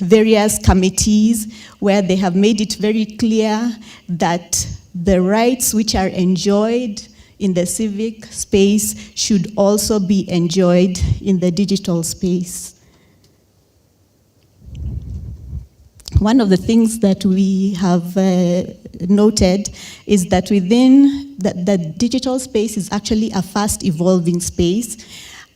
various committees where they have made it very clear that the rights which are enjoyed in the civic space should also be enjoyed in the digital space. One of the things that we have noted is that within the digital space is actually a fast evolving space.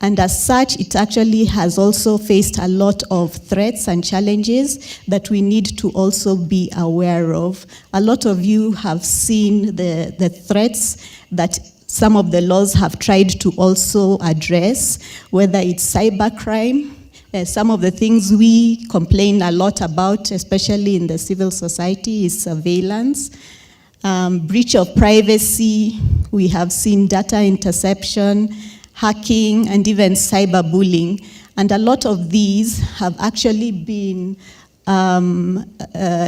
And as such, it actually has also faced a lot of threats and challenges that we need to also be aware of. A lot of you have seen the threats that some of the laws have tried to also address, whether it's cybercrime. Some of the things we complain a lot about, especially in the civil society, is surveillance. Breach of privacy, we have seen data interception, hacking, and even cyberbullying. And a lot of these have actually been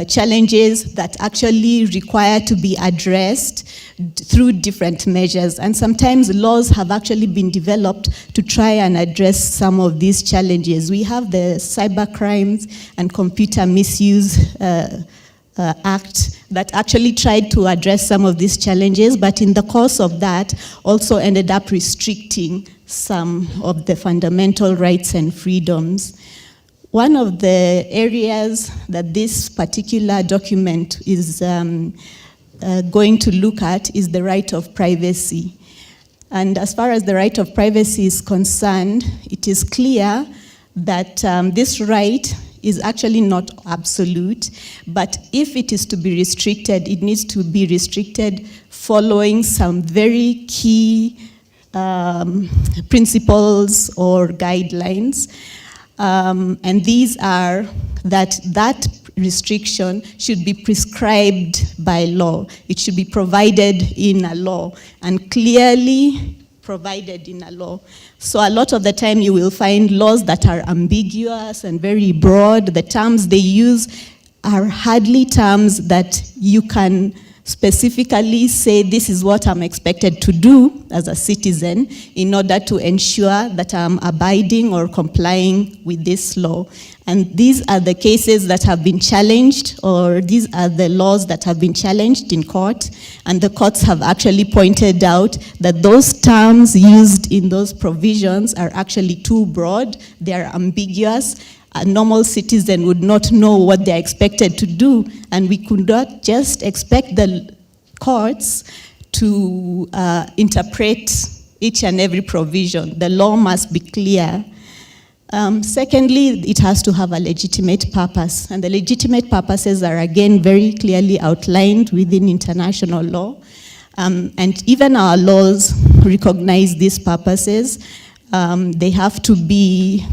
challenges that actually require to be addressed through different measures. And sometimes laws have actually been developed to try and address some of these challenges. We have the Cybercrimes and Computer Misuse Act that actually tried to address some of these challenges, but in the course of that also ended up restricting some of the fundamental rights and freedoms. One of the areas that this particular document is going to look at is the right of privacy. And as far as the right of privacy is concerned, it is clear that this right is actually not absolute, but if it is to be restricted, it needs to be restricted following some very key principles or guidelines. And these are that restriction should be prescribed by law. It should be provided in a law and clearly provided in a law. So a lot of the time you will find laws that are ambiguous and very broad. The terms they use are hardly terms that you can specifically say this is what I'm expected to do as a citizen in order to ensure that I'm abiding or complying with this law. And these are the cases that have been challenged, or these are the laws that have been challenged in court, and the courts have actually pointed out that those terms used in those provisions are actually too broad, they are ambiguous. A normal citizen would not know what they're expected to do, and we could not just expect the courts to interpret each and every provision. The law must be clear. Secondly, it has to have a legitimate purpose, and the legitimate purposes are again very clearly outlined within international law, and even our laws recognize these purposes. They have to be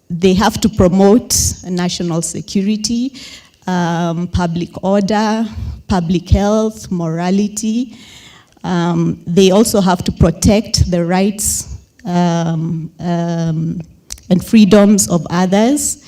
they have to promote national security, public order, public health, morality. They also have to protect the rights and freedoms of others.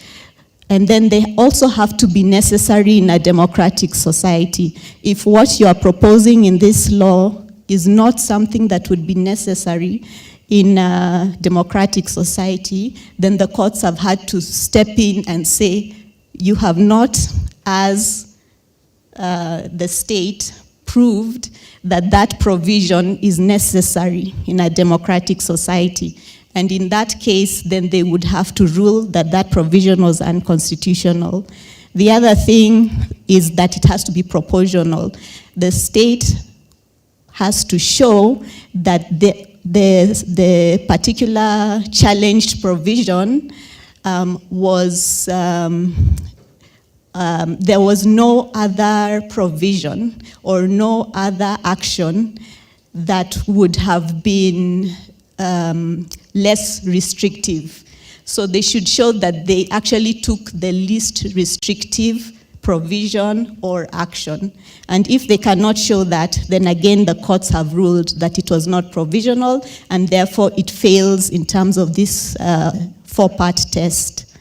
And then they also have to be necessary in a democratic society. If what you are proposing in this law is not something that would be necessary in a democratic society, then the courts have had to step in and say, you have not, as the state, proved that that provision is necessary in a democratic society. And in that case, then they would have to rule that that provision was unconstitutional. The other thing is that it has to be proportional. The state has to show that the particular challenged provision there was no other provision or no other action that would have been less restrictive. So they should show that they actually took the least restrictive provision or action. And if they cannot show that, then again the courts have ruled that it was not provisional, and therefore it fails in terms of this four-part test.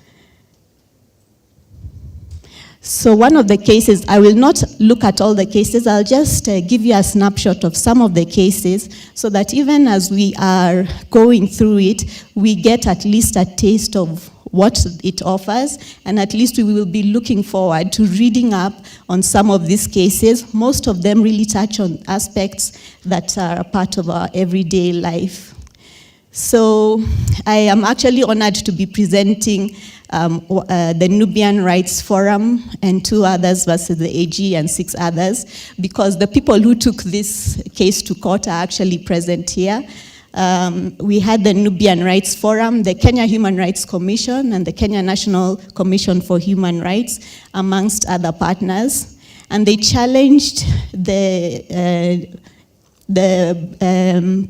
So one of the cases, I will not look at all the cases, I'll just give you a snapshot of some of the cases so that even as we are going through it, we get at least a taste of what it offers, and at least we will be looking forward to reading up on some of these cases. Most of them really touch on aspects that are a part of our everyday life. So I am actually honored to be presenting the Nubian Rights Forum and 2 others versus the AG and 6 others, because the people who took this case to court are actually present here. We had the Nubian Rights Forum, the Kenya Human Rights Commission, and the Kenya National Commission for Human Rights, amongst other partners. And they challenged the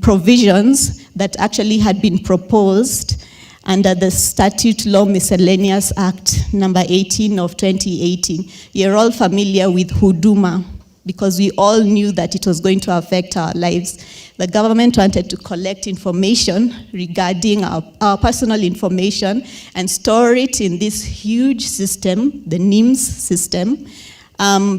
provisions that actually had been proposed under the Statute Law Miscellaneous Act number 18 of 2018. You're all familiar with Huduma, because we all knew that it was going to affect our lives. The government wanted to collect information regarding our personal information and store it in this huge system, the NIMS system,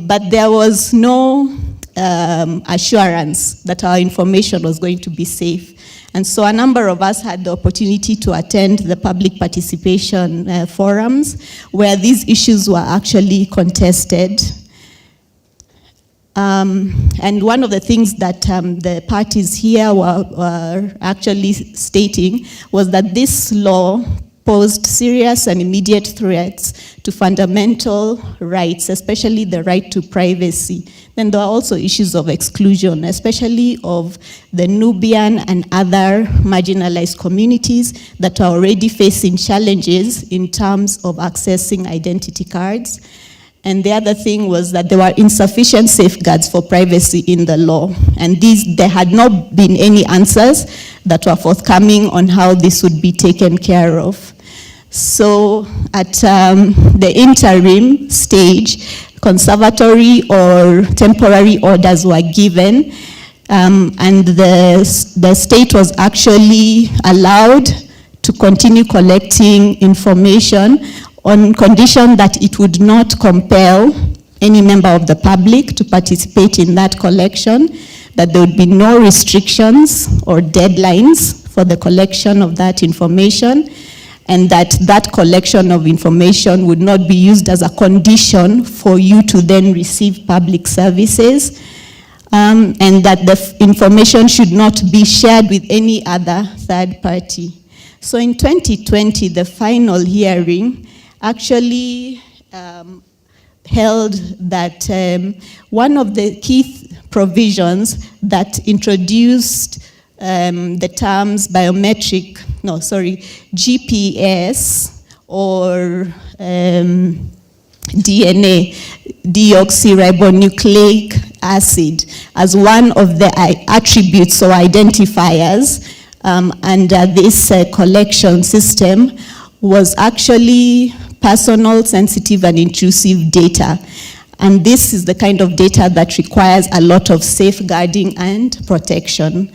but there was no assurance that our information was going to be safe. And so a number of us had the opportunity to attend the public participation forums where these issues were actually contested. And one of the things that the parties here were actually stating was that this law posed serious and immediate threats to fundamental rights, especially the right to privacy. Then there are also issues of exclusion, especially of the Nubian and other marginalized communities that are already facing challenges in terms of accessing identity cards. And the other thing was that there were insufficient safeguards for privacy in the law. And there had not been any answers that were forthcoming on how this would be taken care of. So at the interim stage, conservatory or temporary orders were given, and the state was actually allowed to continue collecting information on condition that it would not compel any member of the public to participate in that collection, that there would be no restrictions or deadlines for the collection of that information, and that collection of information would not be used as a condition for you to then receive public services, and that the information should not be shared with any other third party. So in 2020, the final hearing actually held that one of the key provisions that introduced the terms GPS or DNA, deoxyribonucleic acid, as one of the attributes or identifiers under this collection system was actually personal, sensitive, and intrusive data. And this is the kind of data that requires a lot of safeguarding and protection.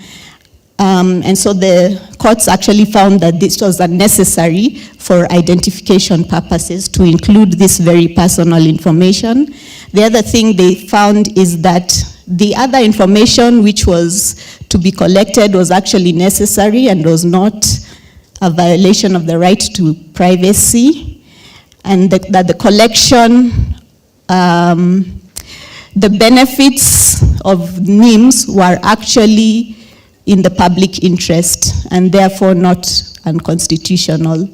And so the courts actually found that this was unnecessary for identification purposes to include this very personal information. The other thing they found is that the other information which was to be collected was actually necessary and was not a violation of the right to privacy, and that the collection, the benefits of NIMS were actually in the public interest and therefore not unconstitutional.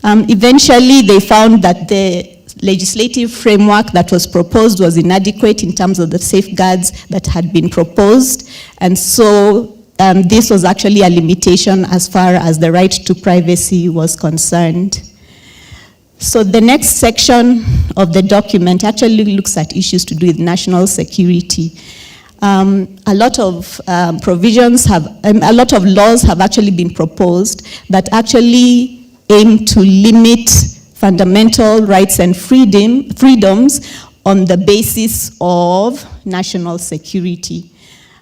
Eventually, they found that the legislative framework that was proposed was inadequate in terms of the safeguards that had been proposed. And so this was actually a limitation as far as the right to privacy was concerned. So the next section of the document actually looks at issues to do with national security. A lot of provisions have, a lot of laws have actually been proposed that actually aim to limit fundamental rights and freedoms on the basis of national security.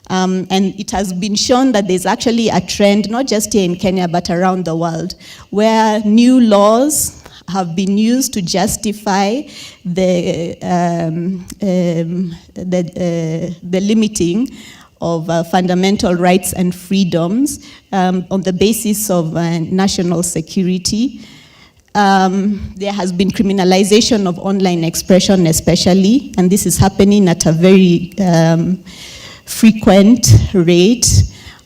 And it has been shown that there's actually a trend, not just here in Kenya, but around the world, where new laws have been used to justify the limiting of fundamental rights and freedoms on the basis of national security. There has been criminalization of online expression especially, and this is happening at a very frequent rate.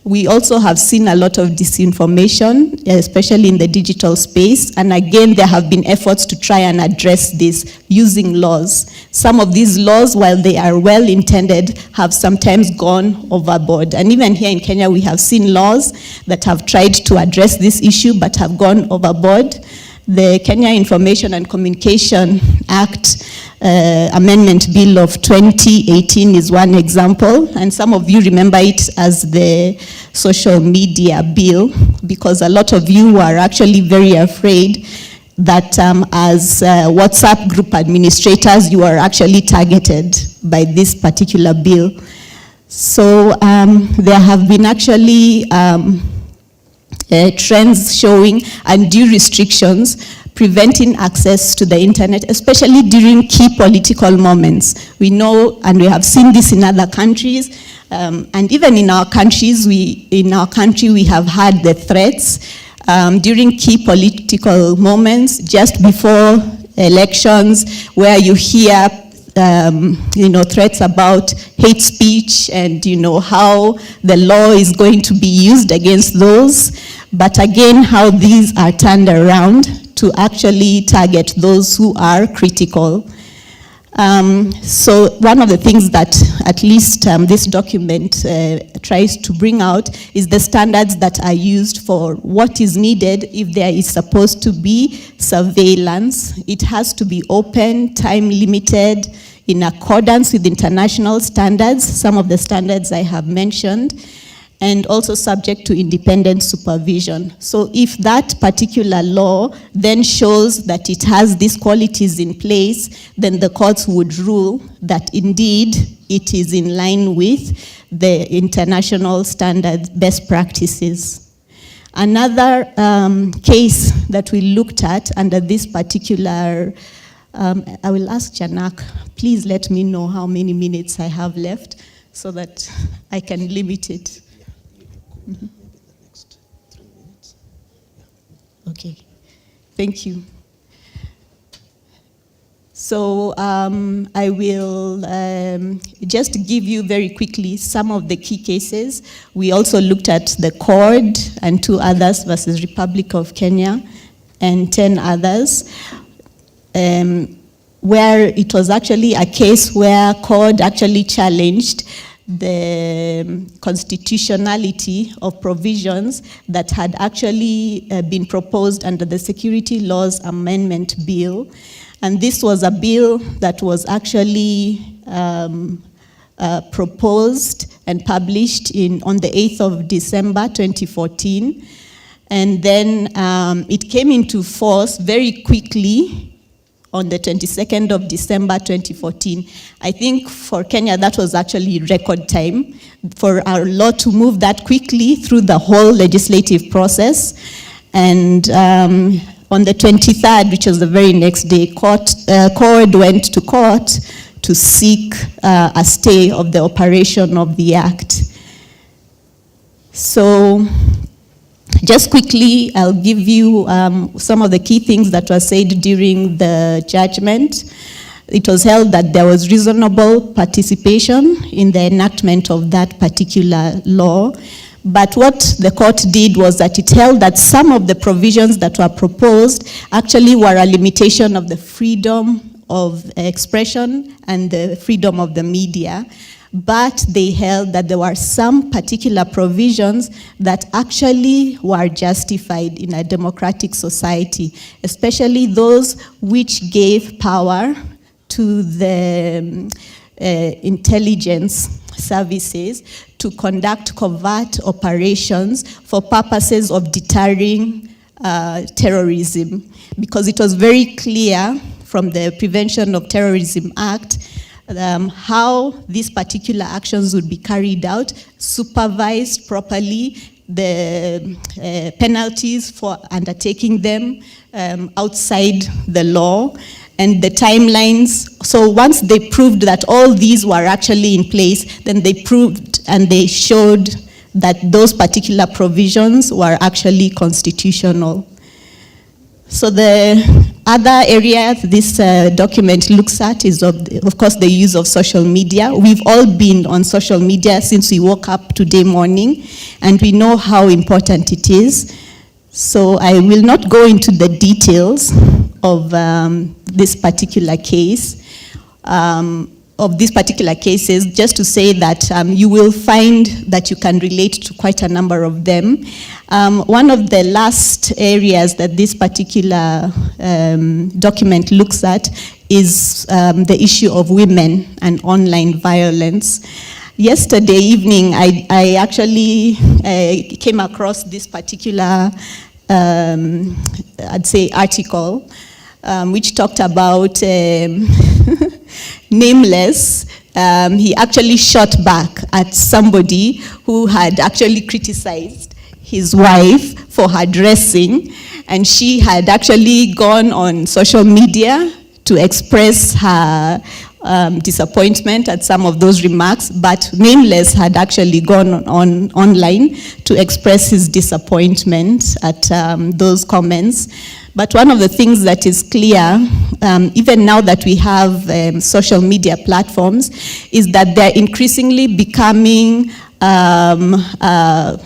We also have seen a lot of disinformation, especially in the digital space. And again, there have been efforts to try and address this using laws. Some of these laws, while they are well intended, have sometimes gone overboard. And even here in Kenya, we have seen laws that have tried to address this issue but have gone overboard. The Kenya Information and Communication Act Amendment Bill of 2018 is one example, and some of you remember it as the social media bill, because a lot of you were actually very afraid that as WhatsApp group administrators, you are actually targeted by this particular bill. So there have been actually trends showing undue restrictions preventing access to the internet, especially during key political moments. We know, and we have seen this in other countries, and even in our countries, we have had the threats during key political moments, just before elections, where you hear threats about hate speech and how the law is going to be used against those. But again, how these are turned around to actually target those who are critical. So one of the things that at least this document tries to bring out is the standards that are used for what is needed if there is supposed to be surveillance. It has to be open, time limited, in accordance with international standards, some of the standards I have mentioned, and also subject to independent supervision. So if that particular law then shows that it has these qualities in place, then the courts would rule that indeed it is in line with the international standard best practices. Another case that we looked at under this particular, I will ask Janak, please let me know how many minutes I have left so that I can limit it. Mm-hmm. The next 3 minutes. Okay, thank you. So I will just give you very quickly some of the key cases. We also looked at the CORD and 2 others versus Republic of Kenya and 10 others, where it was actually a case where CORD actually challenged the constitutionality of provisions that had actually been proposed under the Security Laws Amendment Bill. And this was a bill that was actually proposed and published on the 8th of December 2014. And then it came into force very quickly on the 22nd of December 2014. I think for Kenya, that was actually record time for our law to move that quickly through the whole legislative process. And on the 23rd, which was the very next day, CORD went to court to seek a stay of the operation of the act. So just quickly, I'll give you some of the key things that were said during the judgment. It was held that there was reasonable participation in the enactment of that particular law. But what the court did was that it held that some of the provisions that were proposed actually were a limitation of the freedom of expression and the freedom of the media, but they held that there were some particular provisions that actually were justified in a democratic society, especially those which gave power to the intelligence services to conduct covert operations for purposes of deterring terrorism, because it was very clear from the Prevention of Terrorism Act how these particular actions would be carried out, supervised properly, the penalties for undertaking them outside the law, and the timelines. So once they proved that all these were actually in place, then they proved and they showed that those particular provisions were actually constitutional. So the other area this document looks at is, of course, the use of social media. We've all been on social media since we woke up today morning, and we know how important it is. So I will not go into the details of this particular case, of these particular cases, just to say that you will find that you can relate to quite a number of them. One of the last areas that this particular document looks at is the issue of women and online violence. Yesterday evening, I actually came across this particular, I'd say, article, which talked about Nameless. He actually shot back at somebody who had actually criticized his wife for her dressing, and she had actually gone on social media to express her disappointment at some of those remarks, but Nameless had actually gone on online to express his disappointment at those comments. But one of the things that is clear, even now that we have social media platforms, is that they're increasingly becoming a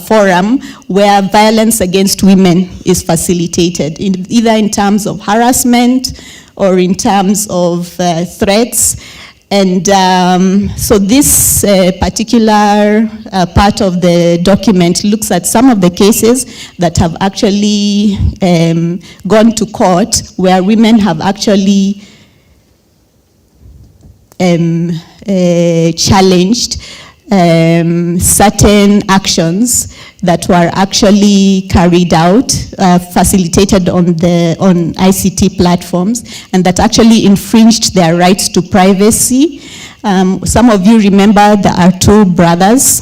forum where violence against women is facilitated, either in terms of harassment or in terms of threats. And so this particular part of the document looks at some of the cases that have actually gone to court, where women have actually challenged certain actions that were actually carried out, facilitated on ICT platforms, and that actually infringed their rights to privacy. Some of you remember the Artur brothers.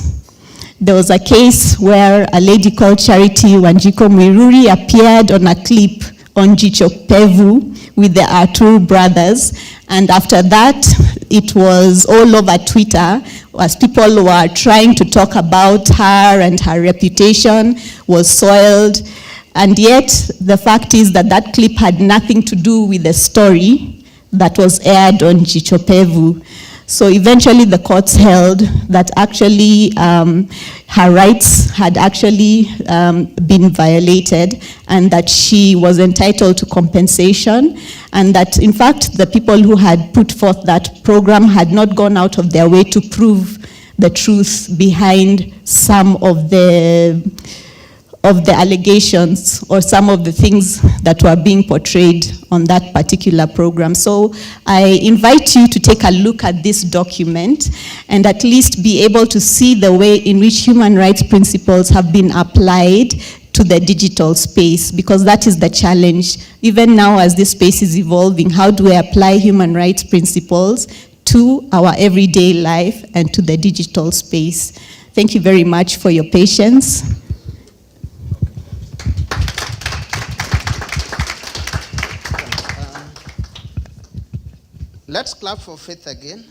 There was a case where a lady called Charity Wanjiko Mwiruri appeared on a clip on Jicho Pevu with the Artur brothers, and after that it was all over Twitter as people were trying to talk about her, and her reputation was soiled. And yet the fact is that that clip had nothing to do with the story that was aired on Jicho Pevu. So eventually the courts held that actually her rights had actually been violated, and that she was entitled to compensation, and that in fact the people who had put forth that program had not gone out of their way to prove the truth behind some of the allegations or some of the things that were being portrayed on that particular program. So I invite you to take a look at this document and at least be able to see the way in which human rights principles have been applied to the digital space, because that is the challenge. Even now, as this space is evolving, how do we apply human rights principles to our everyday life and to the digital space? Thank you very much for your patience. Let's clap for Faith again.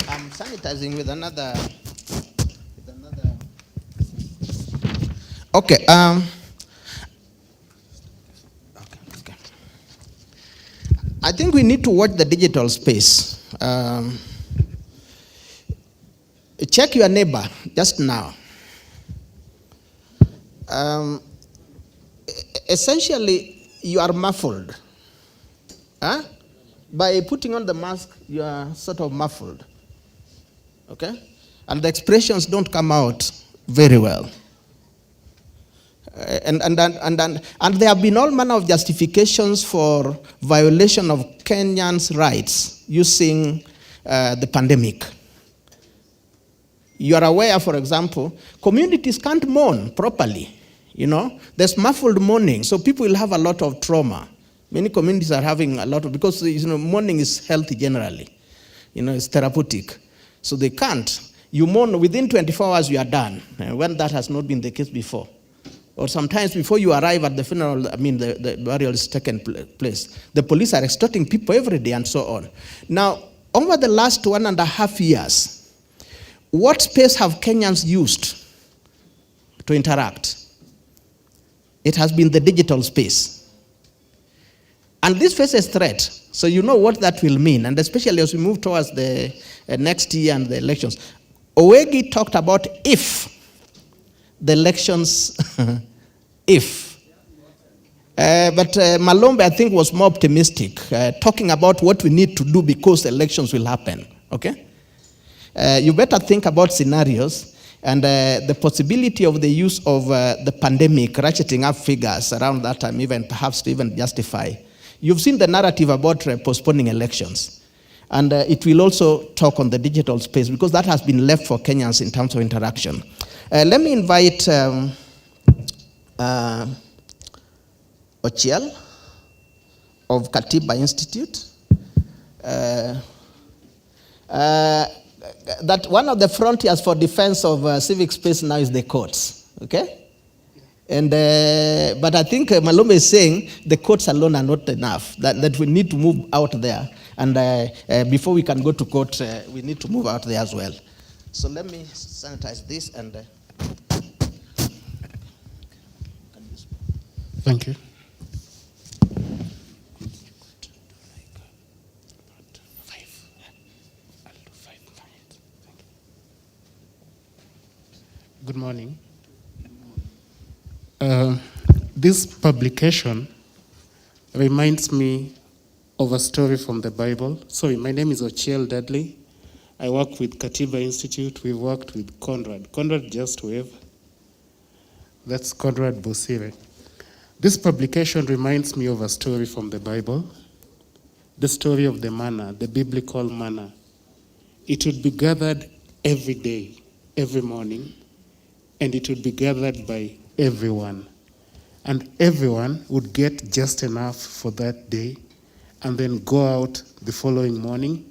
I'm sanitizing with another. Okay. Okay. I think we need to watch the digital space. Check your neighbor just now. essentially you are muffled. Huh? By putting on the mask, you are sort of muffled. Okay? And the expressions don't come out very well. And there have been all manner of justifications for violation of Kenyans' rights using the pandemic. You are aware, for example, communities can't mourn properly. You know, there's muffled mourning, so people will have a lot of trauma. Many communities are having a lot of, because mourning is healthy generally. It's therapeutic. So they can't. You mourn within 24 hours, you are done, when that has not been the case before. Or sometimes before you arrive at the funeral, the burial is taken place. The police are extorting people every day and so on. Now, over the last 1.5 years, what space have Kenyans used to interact? It has been the digital space. And this faces threat. So you know what that will mean. And especially as we move towards the next year and the elections. Owegi talked about if the elections, if. But Malombe, I think, was more optimistic, talking about what we need to do because the elections will happen. Okay? You better think about scenarios and the possibility of the use of the pandemic, ratcheting up figures around that time, even perhaps to even justify. You've seen the narrative about postponing elections. And it will also talk on the digital space because that has been left for Kenyans in terms of interaction. Let me invite Ochiel of Katiba Institute. That one of the frontiers for defense of civic space now is the courts, okay? And but I think Malombe is saying the courts alone are not enough, that we need to move out there. And before we can go to court, we need to move out there as well. So let me sanitize this and... Thank you. Good morning. This publication reminds me of a story from the Bible. Sorry, my name is Ochiel Dudley. I work with Katiba Institute. We worked with Conrad. Conrad, just wave. That's Conrad Bosire. This publication reminds me of a story from the Bible, the story of the manna, the biblical manna. It would be gathered every day, every morning, and it would be gathered by everyone. And everyone would get just enough for that day and then go out the following morning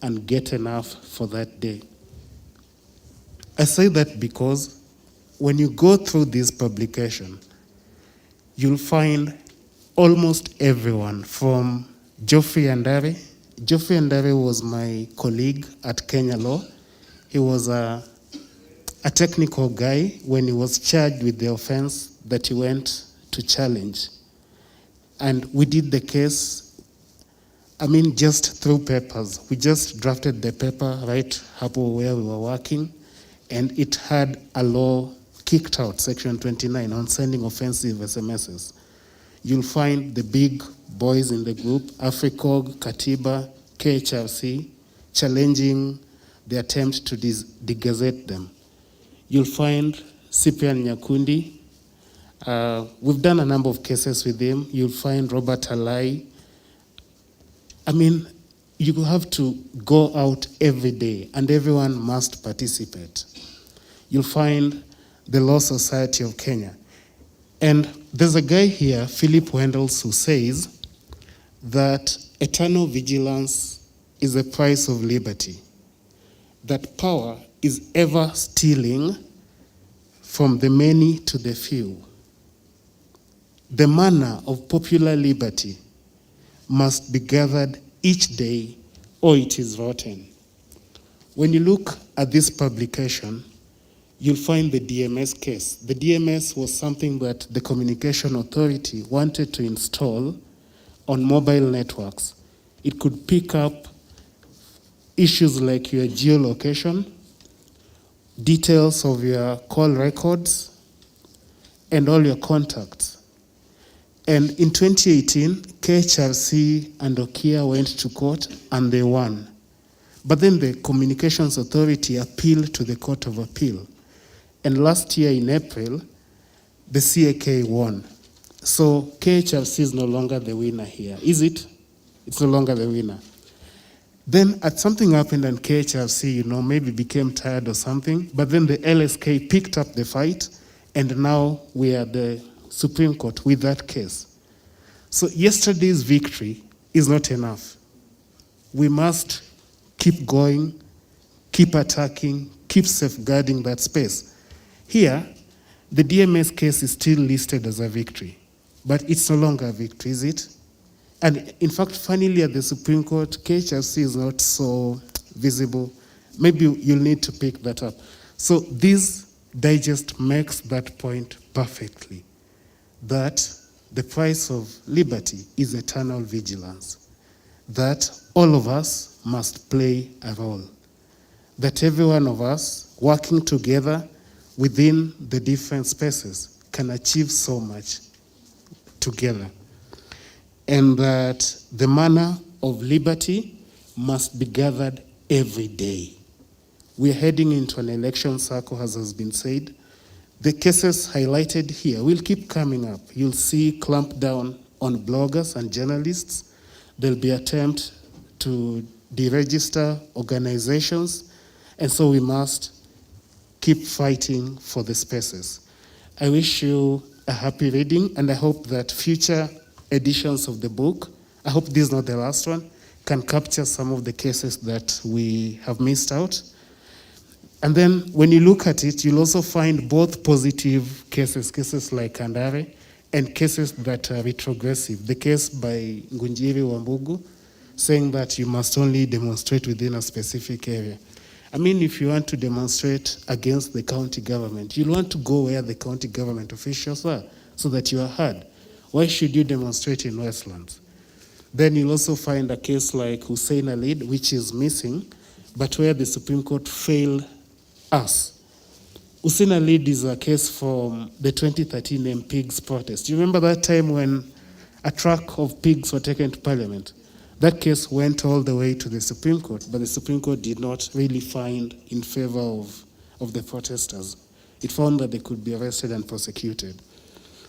and get enough for that day. I say that because when you go through this publication, you'll find almost everyone from Geoffrey Andare. Geoffrey Andare was my colleague at Kenya Law. He was a technical guy when he was charged with the offense that he went to challenge. And we did the case, just through papers. We just drafted the paper right hapo where we were working, and it had a law kicked out, Section 29, on sending offensive SMSs. You'll find the big boys in the group, Africog, Katiba, KHRC, challenging the attempt to degazette them. You'll find Cyprian Nyakundi. We've done a number of cases with him. You'll find Robert Alai. You have to go out every day, and everyone must participate. You'll find the Law Society of Kenya. And there's a guy here, Philip Wendels, who says that eternal vigilance is the price of liberty, that power is ever stealing from the many to the few. The manna of popular liberty must be gathered each day, or it is rotten. When you look at this publication, you'll find the DMS case. The DMS was something that the Communication Authority wanted to install on mobile networks. It could pick up issues like your geolocation, details of your call records, and all your contacts. And in 2018, KHRC and Okia went to court and they won. But then the Communications Authority appealed to the Court of Appeal. And last year in April, the CAK won. So KHRC is no longer the winner here, is it? It's no longer the winner. Then something happened and KHRC, maybe became tired or something, but then the LSK picked up the fight and now we are the Supreme Court with that case. So yesterday's victory is not enough. We must keep going, keep attacking, keep safeguarding that space. Here, the DMS case is still listed as a victory, but it's no longer a victory, is it? And in fact, finally at the Supreme Court, KHRC is not so visible. Maybe you'll need to pick that up. So this digest makes that point perfectly, that the price of liberty is eternal vigilance, that all of us must play a role, that every one of us working together within the different spaces can achieve so much together, and that the manna of liberty must be gathered every day. We're heading into an election cycle, as has been said. The cases highlighted here will keep coming up. You'll see clamp down on bloggers and journalists. There'll be attempt to deregister organizations, and so we must keep fighting for the spaces. I wish you a happy reading, and I hope that future editions of the book, I hope this is not the last one, can capture some of the cases that we have missed out. And then when you look at it, you'll also find both positive cases like Kandare, and cases that are retrogressive. The case by Ngunjiri Wambugu, saying that you must only demonstrate within a specific area. I mean, if you want to demonstrate against the county government, you'll want to go where the county government officials are, so that you are heard. Why should you demonstrate in Westlands? Then you'll also find a case like Hussein Alid, which is missing, but where the Supreme Court failed us. Hussein Alid is a case from the 2013 MPigs protest. You remember that time when a truck of pigs were taken to Parliament? That case went all the way to the Supreme Court, but the Supreme Court did not really find in favor of the protesters. It found that they could be arrested and prosecuted.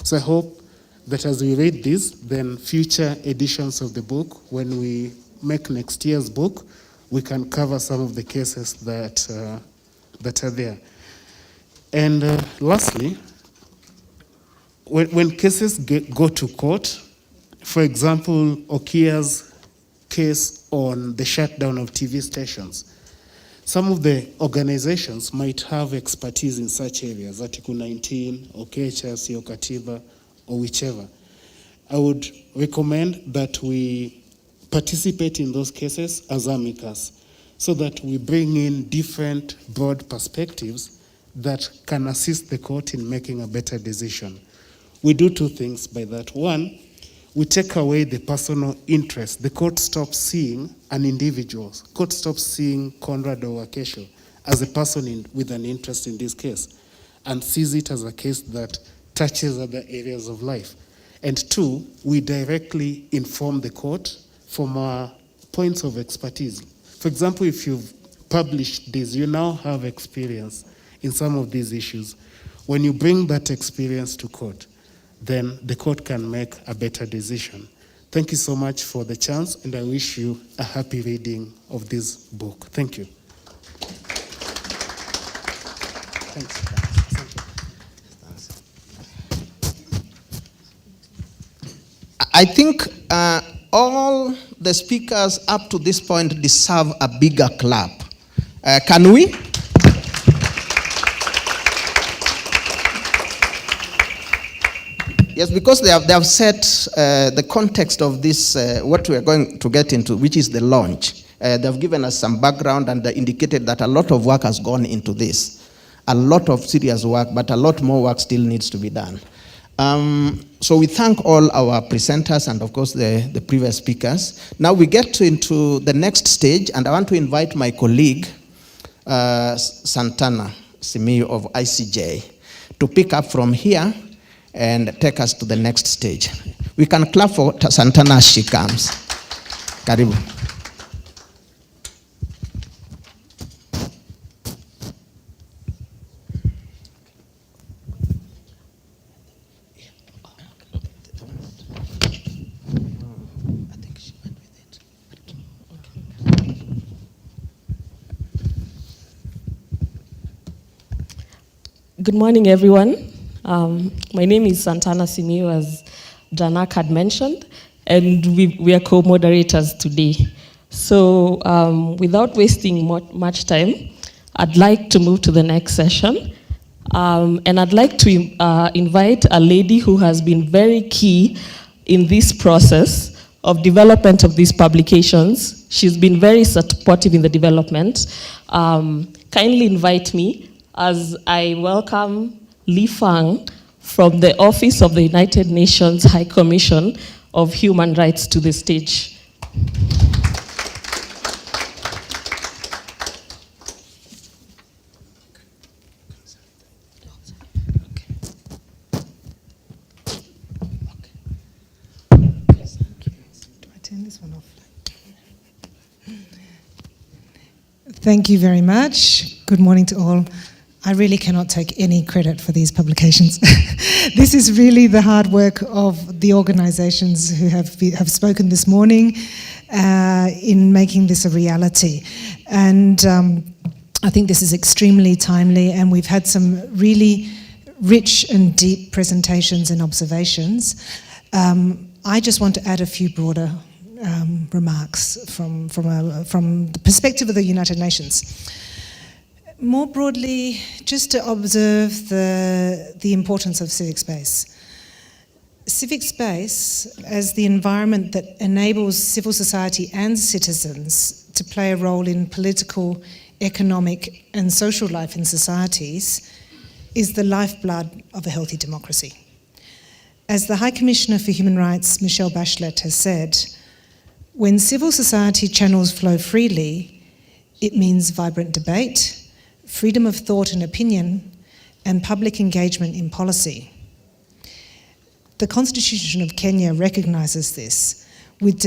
So I hope that as we read this, then future editions of the book, when we make next year's book, we can cover some of the cases that are there. And lastly, when cases go to court, for example, Okia's case on the shutdown of TV stations, some of the organizations might have expertise in such areas, Article 19, or KHRC, or Katiba, or whichever. I would recommend that we participate in those cases as amicus, so that we bring in different broad perspectives that can assist the court in making a better decision. We do two things by that. One, we take away the personal interest. The court stops seeing an individual. Court stops seeing Conrad or Wakesho as a person with an interest in this case, and sees it as a case that touches other areas of life. And two, we directly inform the court from our points of expertise. For example, if you've published this, you now have experience in some of these issues. When you bring that experience to court, then the court can make a better decision. Thank you so much for the chance, and I wish you a happy reading of this book. Thank you. Thanks. I think all the speakers up to this point deserve a bigger clap. Can we? Yes, because they have set the context of this, what we are going to get into, which is the launch. They've given us some background and indicated that a lot of work has gone into this. A lot of serious work, but a lot more work still needs to be done. So we thank all our presenters and, of course, the previous speakers. Now we get into the next stage, and I want to invite my colleague, Santana Simiyu of ICJ, to pick up from here and take us to the next stage. We can clap for Santana as she comes. Karibu. Good morning, everyone. My name is Santana Simiu, as Janak had mentioned, and we are co-moderators today. So without wasting much time, I'd like to move to the next session. And I'd like to invite a lady who has been very key in this process of development of these publications. She's been very supportive in the development. Kindly invite me as I welcome Li Fang from the Office of the United Nations High Commission of Human Rights to the stage. Thank you very much. Good morning to all. I really cannot take any credit for these publications. This is really the hard work of the organizations who have spoken this morning in making this a reality. And I think this is extremely timely, and we've had some really rich and deep presentations and observations. I just want to add a few broader remarks from the perspective of the United Nations. More broadly, just to observe the importance of civic space. Civic space as the environment that enables civil society and citizens to play a role in political, economic, and social life in societies is the lifeblood of a healthy democracy. As the High Commissioner for Human Rights, Michelle Bachelet, has said, when civil society channels flow freely, it means vibrant debate, freedom of thought and opinion, and public engagement in policy. The Constitution of Kenya recognises this, with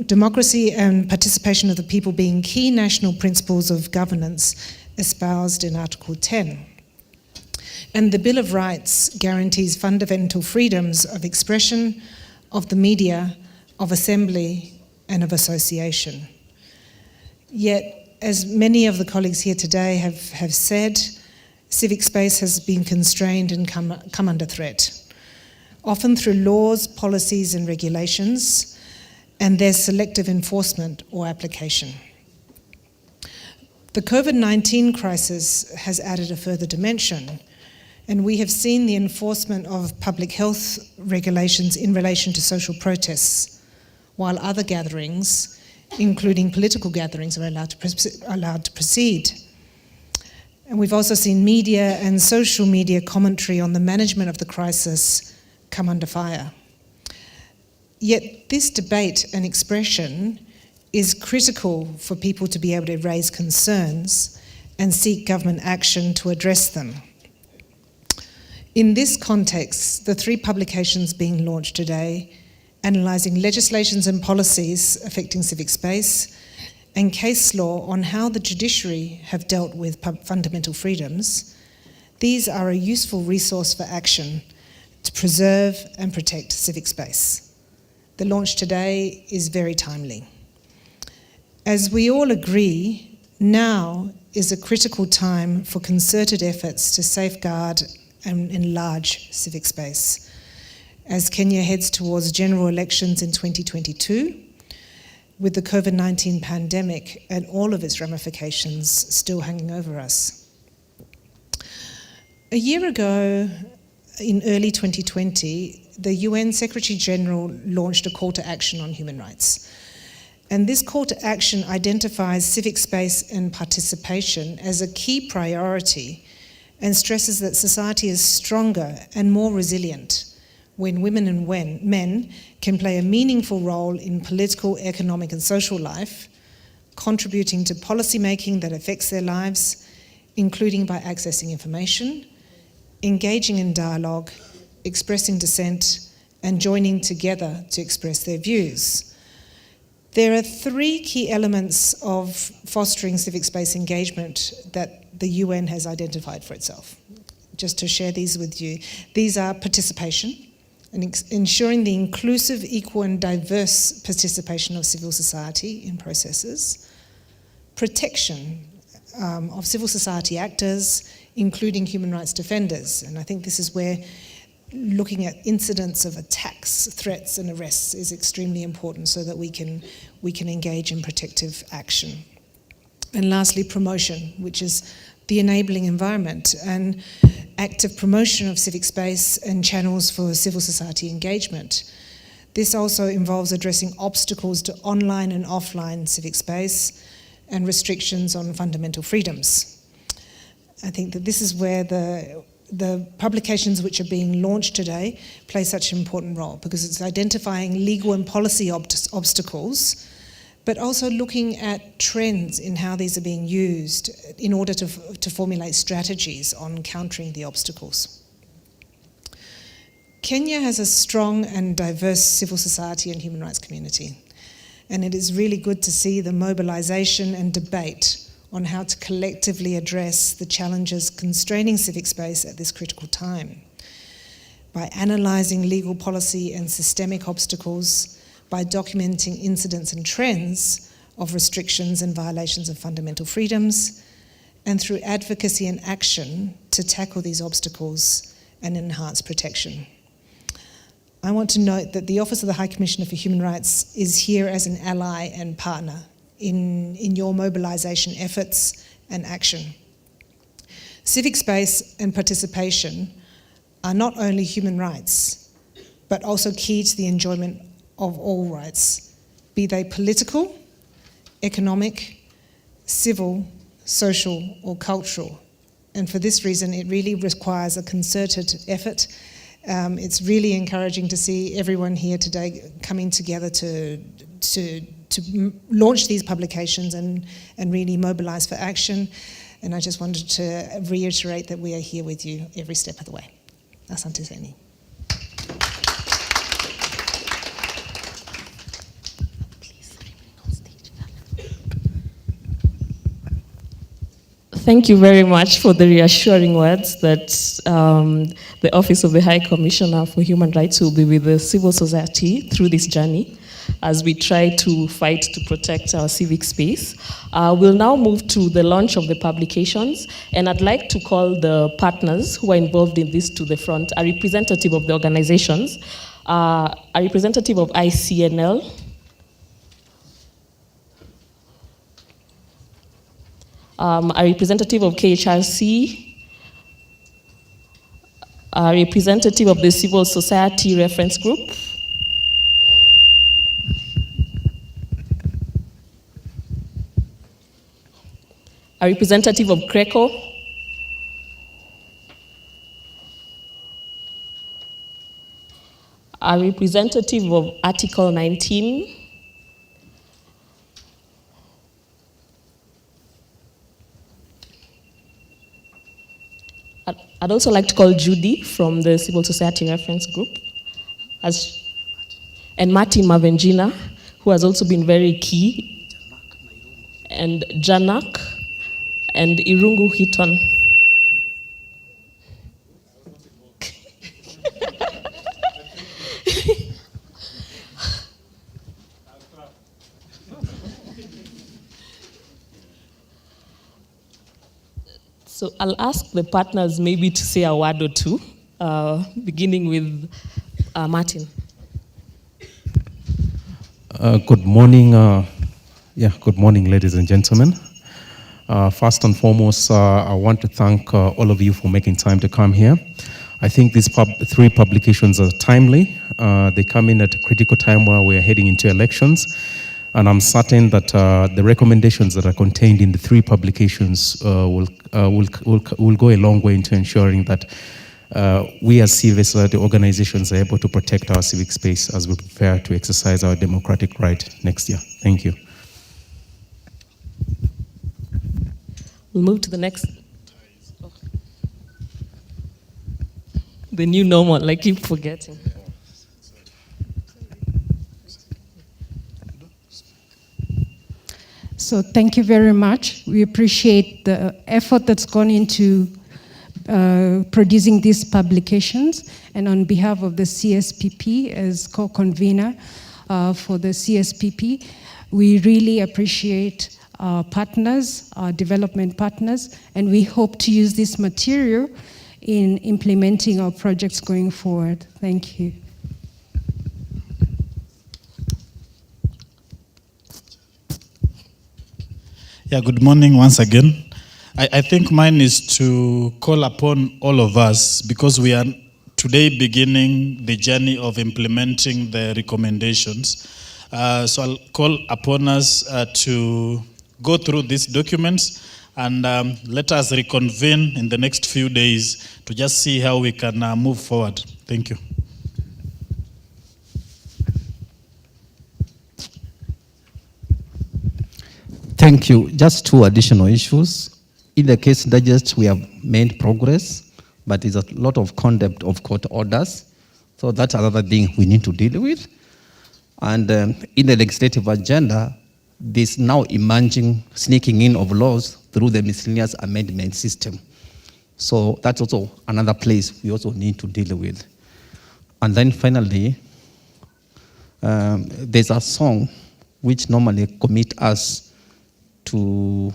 democracy and participation of the people being key national principles of governance espoused in Article 10. And the Bill of Rights guarantees fundamental freedoms of expression, of the media, of assembly, and of association. Yet, as many of the colleagues here today have said, civic space has been constrained and come under threat, often through laws, policies, and regulations, and their selective enforcement or application. The COVID-19 crisis has added a further dimension, and we have seen the enforcement of public health regulations in relation to social protests, while other gatherings, including political gatherings, are allowed to proceed. And we've also seen media and social media commentary on the management of the crisis come under fire. Yet this debate and expression is critical for people to be able to raise concerns and seek government action to address them. In this context, the 3 publications being launched today, analysing legislations and policies affecting civic space, and case law on how the judiciary have dealt with fundamental freedoms, these are a useful resource for action to preserve and protect civic space. The launch today is very timely. As we all agree, now is a critical time for concerted efforts to safeguard and enlarge civic space, as Kenya heads towards general elections in 2022, with the COVID-19 pandemic and all of its ramifications still hanging over us. A year ago, in early 2020, the UN Secretary General launched a call to action on human rights. And this call to action identifies civic space and participation as a key priority and stresses that society is stronger and more resilient when women and men can play a meaningful role in political, economic, and social life, contributing to policy making that affects their lives, including by accessing information, engaging in dialogue, expressing dissent, and joining together to express their views. There are three key elements of fostering civic space engagement that the UN has identified for itself. Just to share these with you, these are participation, and ensuring the inclusive, equal and diverse participation of civil society in processes, protection of civil society actors, including human rights defenders. And I think this is where looking at incidents of attacks, threats and arrests is extremely important so that we can engage in protective action. And lastly, promotion, which is the enabling environment and active promotion of civic space and channels for civil society engagement. This also involves addressing obstacles to online and offline civic space and restrictions on fundamental freedoms. I think that this is where the publications which are being launched today play such an important role, because it's identifying legal and policy obstacles, but also looking at trends in how these are being used in order to formulate strategies on countering the obstacles. Kenya has a strong and diverse civil society and human rights community, and it is really good to see the mobilisation and debate on how to collectively address the challenges constraining civic space at this critical time. By analysing legal policy and systemic obstacles, by documenting incidents and trends of restrictions and violations of fundamental freedoms, and through advocacy and action to tackle these obstacles and enhance protection. I want to note that the Office of the High Commissioner for Human Rights is here as an ally and partner in your mobilisation efforts and action. Civic space and participation are not only human rights, but also key to the enjoyment of all rights, be they political, economic, civil, social or cultural. And for this reason, it really requires a concerted effort. It's really encouraging to see everyone here today coming together to launch these publications and really mobilise for action. And I just wanted to reiterate that we are here with you every step of the way. Asante sana. Thank you very much for the reassuring words that the Office of the High Commissioner for Human Rights will be with the civil society through this journey as we try to fight to protect our civic space. We'll now move to the launch of the publications, and I'd like to call the partners who are involved in this to the front, a representative of the organizations, a representative of ICNL, a representative of KHRC, a representative of the Civil Society Reference Group, a representative of CRECO, a representative of Article 19, I'd also like to call Judy from the Civil Society Reference Group, and Martin Mavenjina, who has also been very key, and Janak, and Irungu Hiton. So I'll ask the partners maybe to say a word or two, beginning with Martin. Good morning. Good morning, ladies and gentlemen. First and foremost, I want to thank all of you for making time to come here. I think these three publications are timely. They come in at a critical time where we're heading into elections. And I'm certain that the recommendations that are contained in the three publications will go a long way into ensuring that we as civil society organizations are able to protect our civic space as we prepare to exercise our democratic right next year. Thank you. We'll move to the next. The new normal, I keep forgetting. So thank you very much. We appreciate the effort that's gone into producing these publications. And on behalf of the CSPP as co-convener for the CSPP, we really appreciate our partners, our development partners, and we hope to use this material in implementing our projects going forward. Thank you. Yeah, good morning once again. I think mine is to call upon all of us, because we are today beginning the journey of implementing the recommendations. So I'll call upon us to go through these documents and let us reconvene in the next few days to just see how we can move forward. Thank you. Thank you. Just two additional issues. In the case digest, we have made progress, but there's a lot of contempt of court orders. So that's another thing we need to deal with. And in the legislative agenda, there's now emerging sneaking in of laws through the miscellaneous amendment system. So that's also another place we also need to deal with. And then finally, there's a song which normally commit us to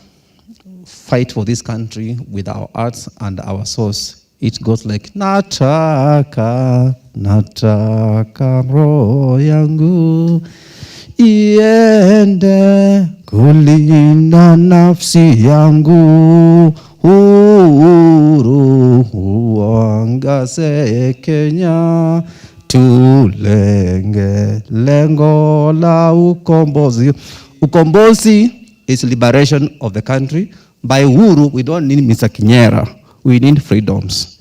fight for this country with our arts and our souls. It goes like, nataka, nataka roho yangu iende kulinda nafsi yangu, uhuru uangaze Kenya, tulenge lengo la ukombozi. Ukombozi is liberation of the country. By uhuru, we don't need Mr. Kinyera. We need freedoms.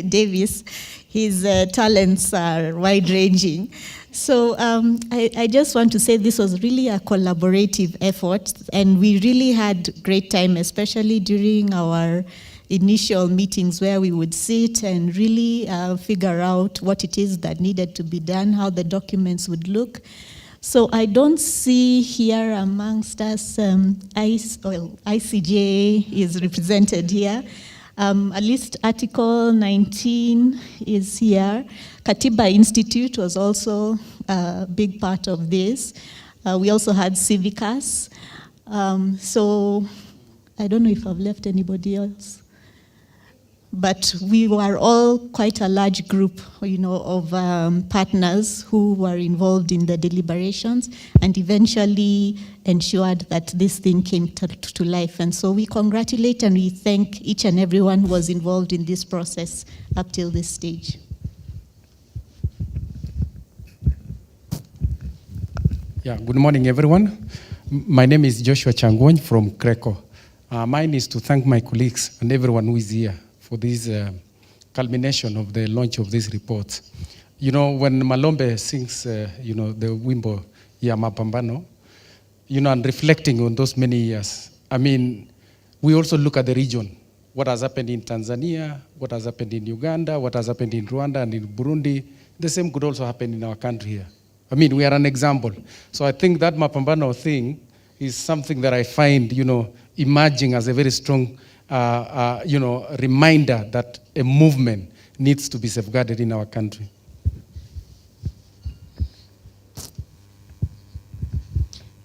Davis, his talents are wide-ranging. So I just want to say this was really a collaborative effort, and we really had great time, especially during our initial meetings where we would sit and really figure out what it is that needed to be done, how the documents would look. So I don't see here amongst us, ICJ is represented here. At least Article 19 is here. Katiba Institute was also a big part of this. We also had Civicus. So I don't know if I've left anybody else. But we were all quite a large group, of partners who were involved in the deliberations and eventually ensured that this thing came to life. And so we congratulate and we thank each and everyone who was involved in this process up till this stage. Yeah, good morning, everyone. My name is Joshua Changwony from Greco. Mine is to thank my colleagues and everyone who is here for this culmination of the launch of this report. When Malombe sings, the wimbo ya mapambano, and reflecting on those many years, we also look at the region, what has happened in Tanzania, what has happened in Uganda, what has happened in Rwanda and in Burundi. The same could also happen in our country here. We are an example. So I think that mapambano thing is something that I find, emerging as a very strong reminder that a movement needs to be safeguarded in our country.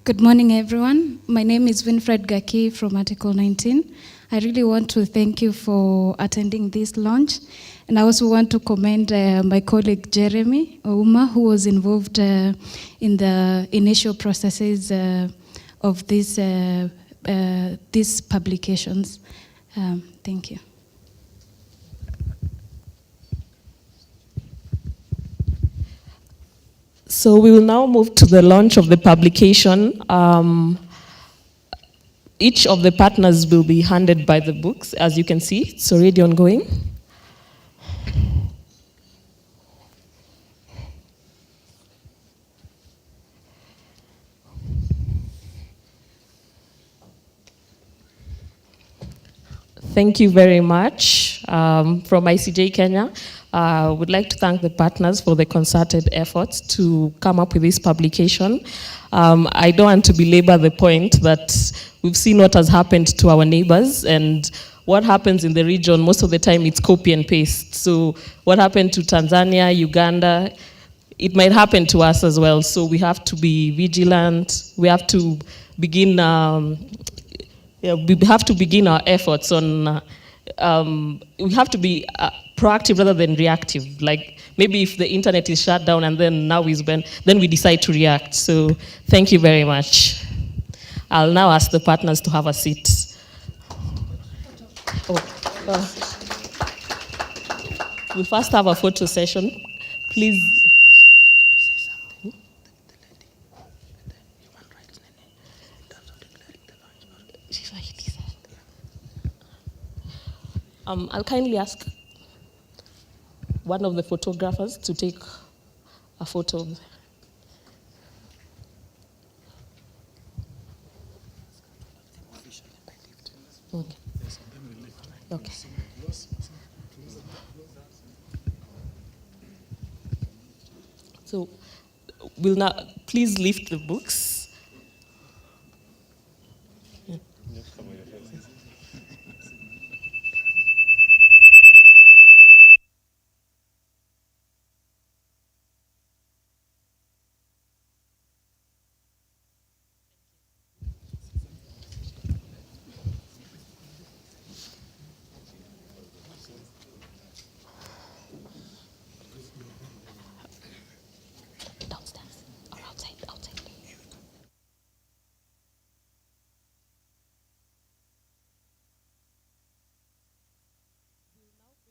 Good morning, everyone. My name is Winfred Gaki from Article 19. I really want to thank you for attending this launch. And I also want to commend my colleague Jeremy Ouma, who was involved in the initial processes of these publications. Thank you. So we will now move to the launch of the publication. Each of the partners will be handed by the books. As you can see, it's already ongoing. Thank you very much from ICJ Kenya. Would like to thank the partners for the concerted efforts to come up with this publication. I don't want to belabor the point that we've seen what has happened to our neighbors, and what happens in the region, most of the time it's copy and paste. So what happened to Tanzania, Uganda, it might happen to us as well. So we have to be vigilant. We have to begin, we have to begin our efforts on, we have to be proactive rather than reactive. Like maybe if the internet is shut down and then now is when, then we decide to react. So thank you very much. I'll now ask the partners to have a seat. We first have a photo session. Please. I'll kindly ask one of the photographers to take a photo of. Okay. Okay. So we'll now please lift the books.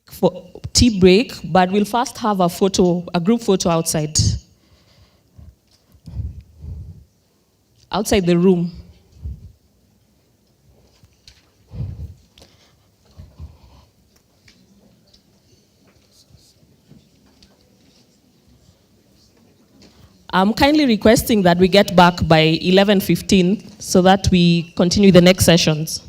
For tea break, but we'll first have a photo, a group photo outside. Outside the room. I'm kindly requesting that we get back by 11:15 so that we continue the next sessions.